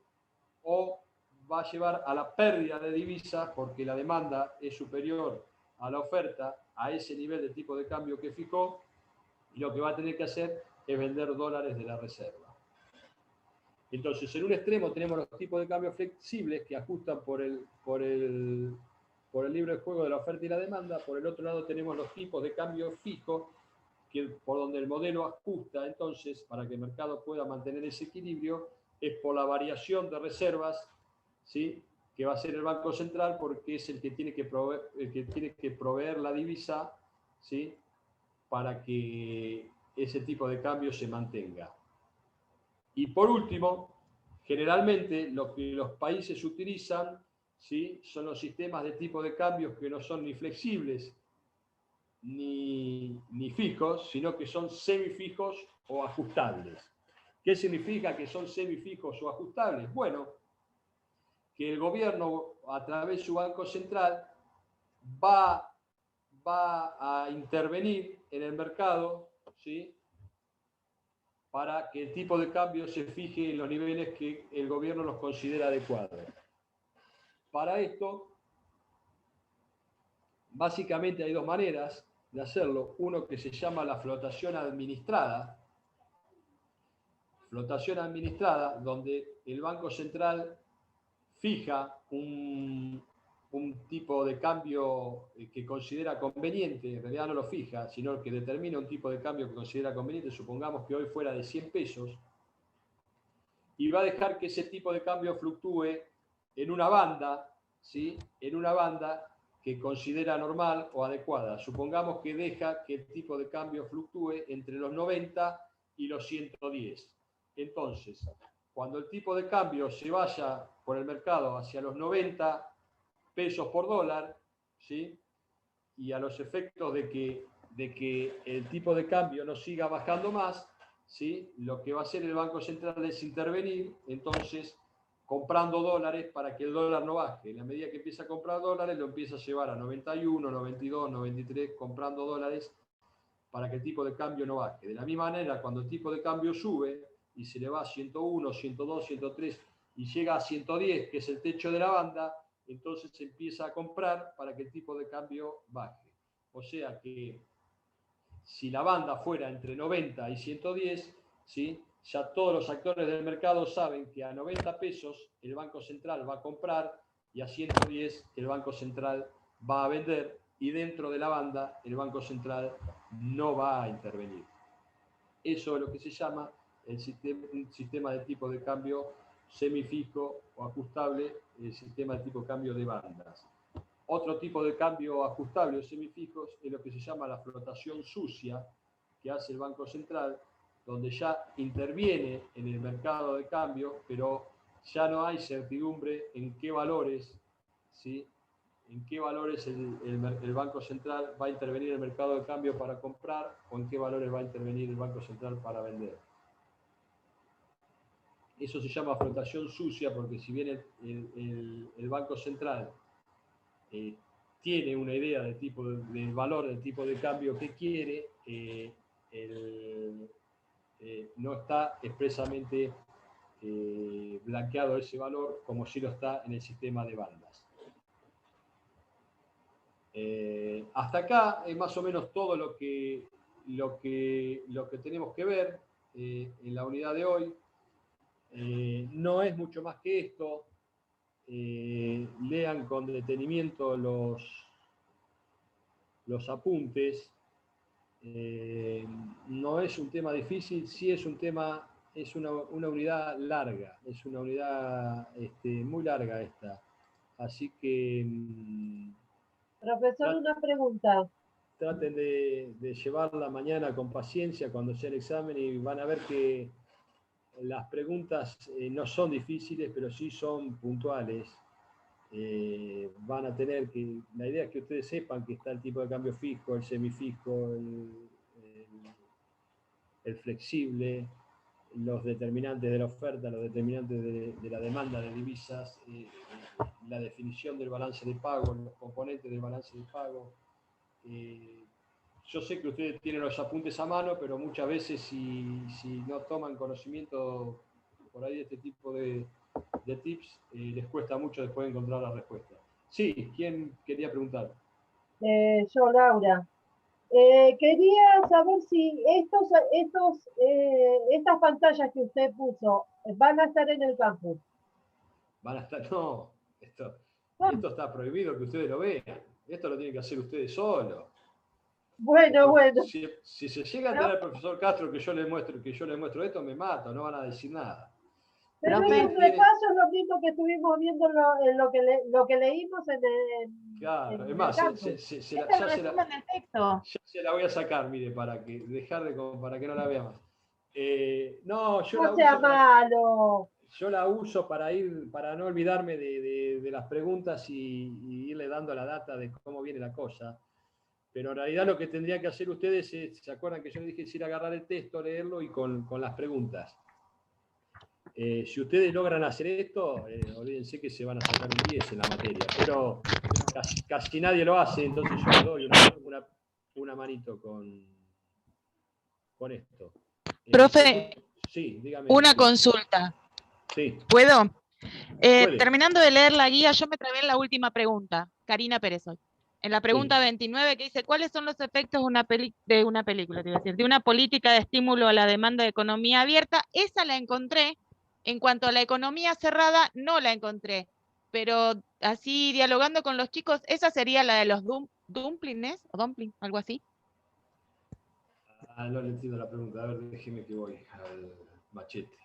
O va a llevar a la pérdida de divisas porque la demanda es superior a la oferta a ese nivel de tipo de cambio que fijó, y lo que va a tener que hacer es vender dólares de la reserva. Entonces, en un extremo tenemos los tipos de cambio flexibles que ajustan por el libre juego de la oferta y la demanda. Por el otro lado tenemos los tipos de cambio fijos, por donde el modelo ajusta, entonces, para que el mercado pueda mantener ese equilibrio, es por la variación de reservas, ¿sí? Que va a ser el Banco Central, porque es el que tiene que proveer la divisa, ¿sí? Para que ese tipo de cambio se mantenga. Y por último, generalmente lo que los países utilizan, ¿sí? Son los sistemas de tipo de cambios que no son ni flexibles ni fijos, sino que son semifijos o ajustables. ¿Qué significa que son semifijos o ajustables? Bueno, que el gobierno, a través de su Banco Central, va a intervenir en el mercado, ¿sí? Para que el tipo de cambio se fije en los niveles que el gobierno los considera adecuados. Para esto, básicamente hay dos maneras de hacerlo. Uno que se llama la flotación administrada. Flotación administrada, donde el Banco Central fija un tipo de cambio que considera conveniente, en realidad no lo fija, sino que determina un tipo de cambio que considera conveniente, supongamos que hoy fuera de 100 pesos, y va a dejar que ese tipo de cambio fluctúe en una banda, ¿sí? En una banda que considera normal o adecuada. Supongamos que deja que el tipo de cambio fluctúe entre los 90 y los 110. Entonces, cuando el tipo de cambio se vaya por el mercado hacia los 90 pesos por dólar, ¿sí? Y a los efectos de que el tipo de cambio no siga bajando más, ¿sí? Lo que va a hacer el Banco Central es intervenir, entonces, comprando dólares para que el dólar no baje. En la medida que empieza a comprar dólares, lo empieza a llevar a 91, 92, 93, comprando dólares para que el tipo de cambio no baje. De la misma manera, cuando el tipo de cambio sube y se le va a 101, 102, 103 y llega a 110, que es el techo de la banda, entonces se empieza a comprar para que el tipo de cambio baje. O sea que si la banda fuera entre 90 y 110, ¿sí? Ya todos los actores del mercado saben que a 90 pesos el Banco Central va a comprar y a 110 el Banco Central va a vender, y dentro de la banda el Banco Central no va a intervenir. Eso es lo que se llama un sistema de tipo de cambio semifijo o ajustable, el sistema de tipo de cambio de bandas. Otro tipo de cambio ajustable o semifijos es lo que se llama la flotación sucia que hace el Banco Central, donde ya interviene en el mercado de cambio, pero ya no hay certidumbre en qué valores, ¿sí? En qué valores el Banco Central va a intervenir en el mercado de cambio para comprar, o en qué valores va a intervenir el Banco Central para vender. Eso se llama flotación sucia, porque si bien el Banco Central tiene una idea del valor del tipo de cambio que quiere, no está expresamente blanqueado ese valor como si lo está en el sistema de bandas. Hasta acá es más o menos todo lo que tenemos que ver en la unidad de hoy. No es mucho más que esto. Lean con detenimiento los apuntes. No es un tema difícil, sí es un tema es una unidad larga, es una unidad muy larga esta. Así que Profesor, una pregunta. traten de llevarla mañana con paciencia cuando sea el examen y van a ver que las preguntas no son difíciles, pero sí son puntuales. Van a tener que, la idea es que ustedes sepan que está el tipo de cambio fijo, el semifijo, el flexible, los determinantes de la oferta, los determinantes de la demanda de divisas, la definición del balance de pago, los componentes del balance de pago. Yo sé que ustedes tienen los apuntes a mano, pero muchas veces si no toman conocimiento por ahí de este tipo de tips, les cuesta mucho después encontrar la respuesta. Sí, ¿quién quería preguntar? Yo, Laura. Quería saber si estas pantallas que usted puso van a estar en el campus. Van a estar, no, esto está prohibido que ustedes lo vean. Esto lo tienen que hacer ustedes solos. Bueno, bueno. Si se llega a enterar el profesor Castro que yo le muestro esto, me mato, no van a decir nada. Pero es un repaso, es lo mismo que estuvimos viendo en lo que leímos en el. Claro, es más, ya se la voy a sacar, mire, para que no la vea más. No, No sea malo. Yo la uso para no olvidarme de las preguntas y irle dando la data de cómo viene la cosa. Pero en realidad lo que tendrían que hacer ustedes es, ¿se acuerdan que yo les dije es ir a agarrar el texto, leerlo y con las preguntas? Si ustedes logran hacer esto, olvídense que se van a sacar un 10 en la materia, pero casi nadie lo hace, entonces yo les doy una manito con esto. Profe, sí, dígame. Una consulta. Sí. ¿Puedo? Terminando de leer la guía, yo me trabé en la última pregunta. Karina Pérez hoy. En la pregunta 29 que dice, ¿cuáles son los efectos de una película, te iba a decir, de una política de estímulo a la demanda de economía abierta? Esa la encontré. En cuanto a la economía cerrada, no la encontré. Pero así, dialogando con los chicos, esa sería la de los dumplings, o dumpling, algo así. No le entiendo la pregunta. A ver, déjeme que voy al machete.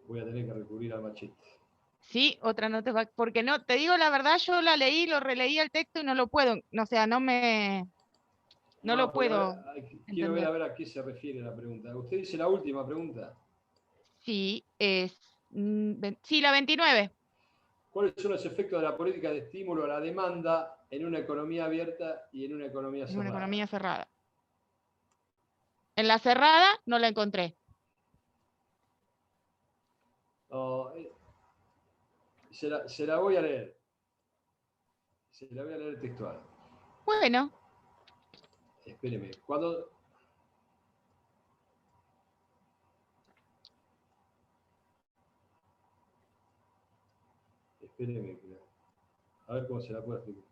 Voy a tener que recurrir al machete. Sí, otra no te va, porque no, te digo la verdad, yo la leí, lo releí el texto y no lo puedo, o sea, no lo puedo. Quiero ver a qué se refiere la pregunta. ¿Usted dice la última pregunta? Sí, sí, la 29. ¿Cuáles son los efectos de la política de estímulo a la demanda en una economía abierta y en una economía cerrada? En una economía cerrada. En la cerrada no la encontré. Se la voy a leer. Se la voy a leer textual. Bueno. Espéreme. Espéreme. A ver cómo se la puedo explicar.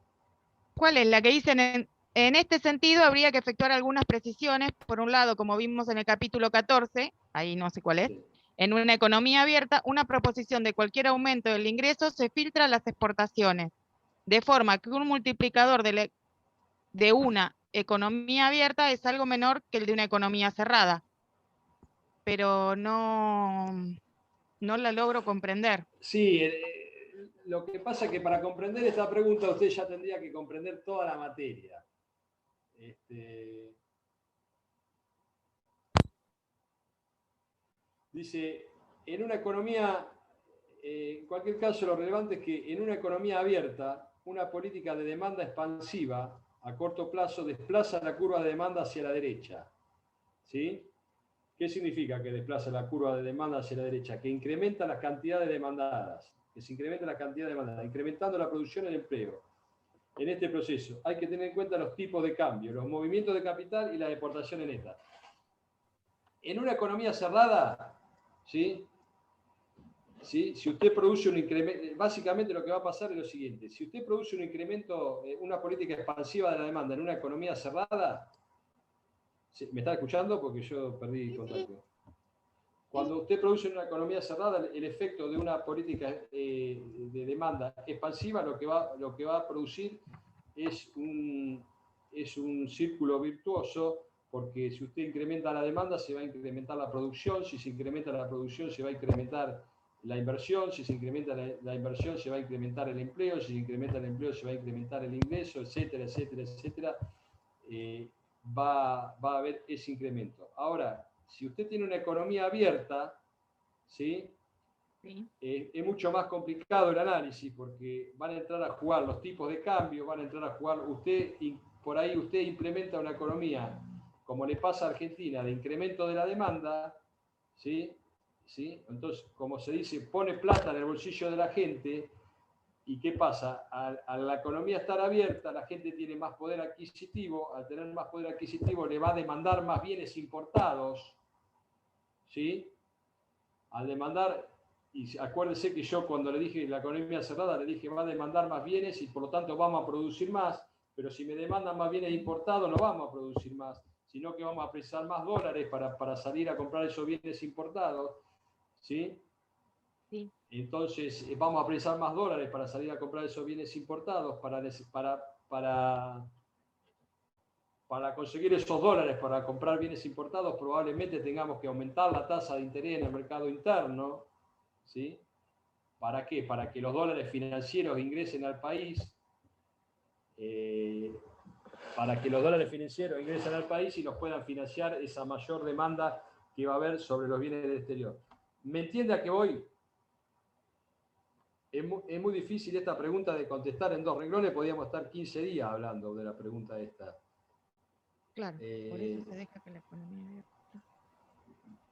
¿Cuál es? La que dicen en este sentido habría que efectuar algunas precisiones. Por un lado, como vimos en el capítulo 14, ahí no sé cuál es, sí. En una economía abierta, una proposición de cualquier aumento del ingreso se filtra a las exportaciones, de forma que un multiplicador de una economía abierta es algo menor que el de una economía cerrada. Pero no la logro comprender. Sí, lo que pasa es que para comprender esta pregunta usted ya tendría que comprender toda la materia. Dice, en una economía, en cualquier caso lo relevante es que en una economía abierta, una política de demanda expansiva a corto plazo desplaza la curva de demanda hacia la derecha. ¿Sí? ¿Qué significa que desplaza la curva de demanda hacia la derecha? Que incrementa las cantidades demandadas, incrementando la producción y el empleo. En este proceso hay que tener en cuenta los tipos de cambio, los movimientos de capital y la deportación neta. En una economía cerrada, ¿sí? ¿Sí? Si usted produce un incremento, básicamente lo que va a pasar es lo siguiente: si usted produce un incremento, una política expansiva de la demanda en una economía cerrada, ¿me está escuchando? Porque yo perdí contacto. Cuando usted produce una economía cerrada, el efecto de una política de demanda expansiva lo que va a producir es un círculo virtuoso porque si usted incrementa la demanda, se va a incrementar la producción, si se incrementa la producción, se va a incrementar la inversión, si se incrementa la inversión, se va a incrementar el empleo, si se incrementa el empleo, se va a incrementar el ingreso, etcétera, etcétera, etcétera. Va a haber ese incremento. Ahora, si usted tiene una economía abierta, ¿sí? Es mucho más complicado el análisis porque van a entrar a jugar los tipos de cambio, van a entrar a jugar, por ahí usted implementa una economía, como le pasa a Argentina, de incremento de la demanda, ¿sí? ¿Sí? Entonces, como se dice, pone plata en el bolsillo de la gente. ¿Y qué pasa? A la economía estar abierta, la gente tiene más poder adquisitivo, al tener más poder adquisitivo le va a demandar más bienes importados, ¿sí? Al demandar, y acuérdese que yo cuando le dije la economía cerrada, le dije va a demandar más bienes y por lo tanto vamos a producir más, pero si me demandan más bienes importados no vamos a producir más, sino que vamos a precisar más dólares para salir a comprar esos bienes importados, ¿sí? Sí. Entonces vamos a precisar más dólares para salir a comprar esos bienes importados, para conseguir esos dólares para comprar bienes importados, probablemente tengamos que aumentar la tasa de interés en el mercado interno, ¿sí? ¿Para qué? Para que los dólares financieros ingresen al país, para que los dólares financieros ingresen al país y nos puedan financiar esa mayor demanda que va a haber sobre los bienes del exterior. ¿Me entiende a qué voy? Es muy difícil esta pregunta de contestar en 2 renglones, podríamos estar 15 días hablando de la pregunta esta. Claro, por eso se deja que la economía abierta.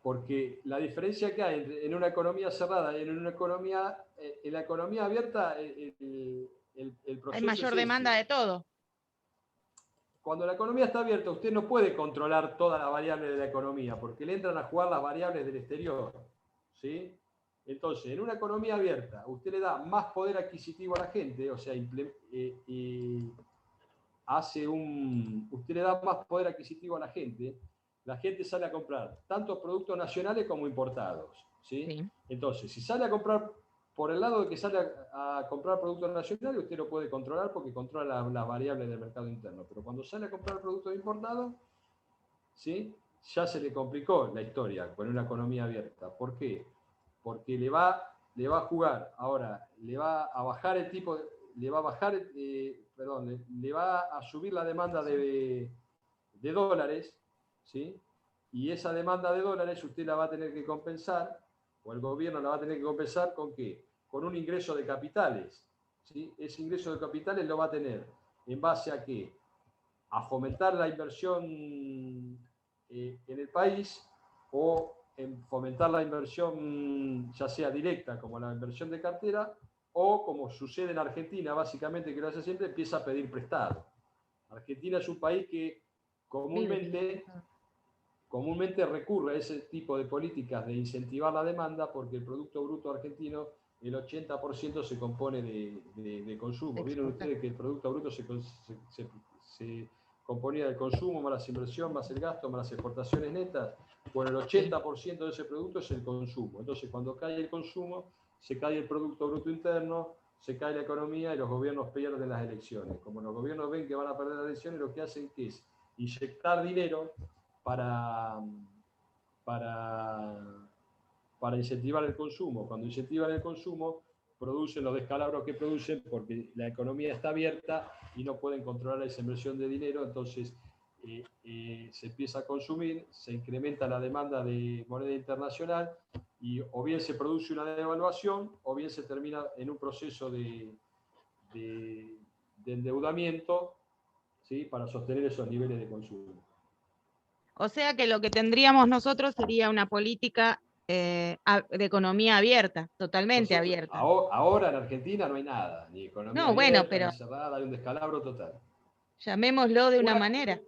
Porque la diferencia que hay en una economía cerrada y en una economía, en la economía abierta, el proceso hay mayor es demanda de todo. Cuando la economía está abierta, usted no puede controlar toda la variable de la economía, porque le entran a jugar las variables del exterior, ¿sí? Entonces, en una economía abierta, usted le da más poder adquisitivo a la gente, o sea, usted le da más poder adquisitivo a la gente sale a comprar tanto productos nacionales como importados, ¿sí? Sí. Entonces, si sale a comprar, por el lado de que sale a comprar productos nacionales, usted lo puede controlar porque controla las variables del mercado interno, pero cuando sale a comprar productos importados, ¿sí? Ya se le complicó la historia con una economía abierta. ¿Por qué? Porque le va a jugar, ahora, le va a bajar el tipo, le va a bajar, le va a subir la demanda de dólares, ¿sí? Y esa demanda de dólares usted la va a tener que compensar, o el gobierno la va a tener que compensar ¿con qué? Con un ingreso de capitales, ¿sí? Ese ingreso de capitales lo va a tener en base a qué? A fomentar la inversión en el país o en fomentar la inversión ya sea directa como la inversión de cartera o como sucede en Argentina básicamente que lo hace siempre empieza a pedir prestado. Argentina es un país que comúnmente recurre a ese tipo de políticas de incentivar la demanda porque el Producto Bruto argentino, el 80% se compone de consumo. Vieron ustedes que el Producto Bruto se componía del consumo, más la inversión, más el gasto, más las exportaciones netas. Bueno, el 80% de ese producto es el consumo. Entonces, cuando cae el consumo, se cae el Producto Bruto interno, se cae la economía y los gobiernos pierden las elecciones. Como los gobiernos ven que van a perder las elecciones, lo que hacen es inyectar dinero para incentivar el consumo. Cuando incentivan el consumo, producen los descalabros que producen porque la economía está abierta y no pueden controlar esa inversión de dinero, entonces se empieza a consumir, se incrementa la demanda de moneda internacional y o bien se produce una devaluación o bien se termina en un proceso de endeudamiento, ¿sí? Para sostener esos niveles de consumo. O sea que lo que tendríamos nosotros sería una política de economía abierta, totalmente abierta. Ahora en Argentina no hay nada, ni economía abierta, pero ni cerrada, hay un descalabro total. Llamémoslo de una manera.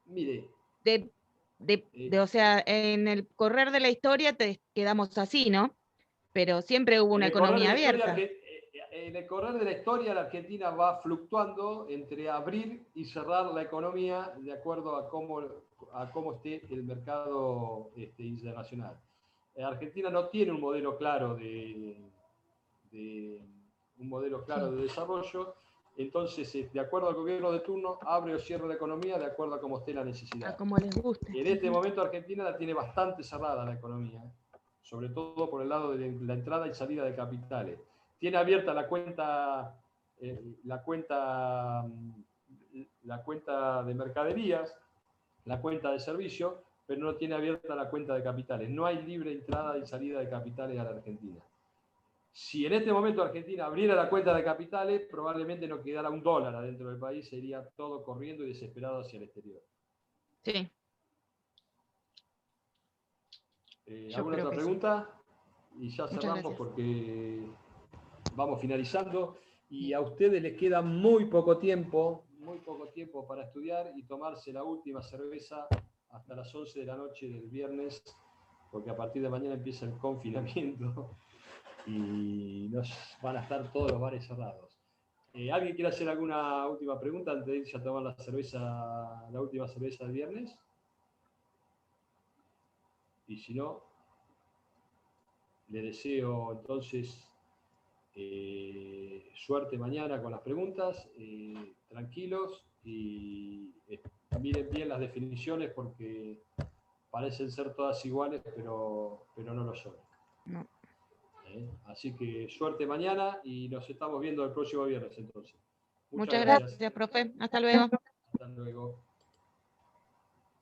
Mire. O sea, en el correr de la historia quedamos así, ¿no? Pero siempre hubo una economía abierta. En el correr de la historia, la Argentina va fluctuando entre abrir y cerrar la economía de acuerdo a cómo esté el mercado internacional. Argentina no tiene un modelo claro de desarrollo Entonces, de acuerdo al gobierno de turno, abre o cierra la economía de acuerdo a cómo esté la necesidad. Como les guste. En este momento Argentina la tiene bastante cerrada la economía, sobre todo por el lado de la entrada y salida de capitales. Tiene abierta la cuenta de mercaderías, la cuenta de servicios, pero no tiene abierta la cuenta de capitales. No hay libre entrada y salida de capitales a la Argentina. Si en este momento Argentina abriera la cuenta de capitales, probablemente no quedara un dólar adentro del país, sería todo corriendo y desesperado hacia el exterior. Sí. ¿Alguna otra pregunta? Y ya cerramos porque vamos finalizando. Y a ustedes les queda muy poco tiempo para estudiar y tomarse la última cerveza hasta las 11 de la noche del viernes, porque a partir de mañana empieza el confinamiento y van a estar todos los bares cerrados. ¿Alguien quiere hacer alguna última pregunta antes de irse a tomar la última cerveza del viernes? Y si no, le deseo entonces suerte mañana con las preguntas, tranquilos y miren bien las definiciones porque parecen ser todas iguales, pero no lo son. No. Así que suerte mañana y nos estamos viendo el próximo viernes entonces. Muchas gracias, profe. Hasta luego. Hasta luego.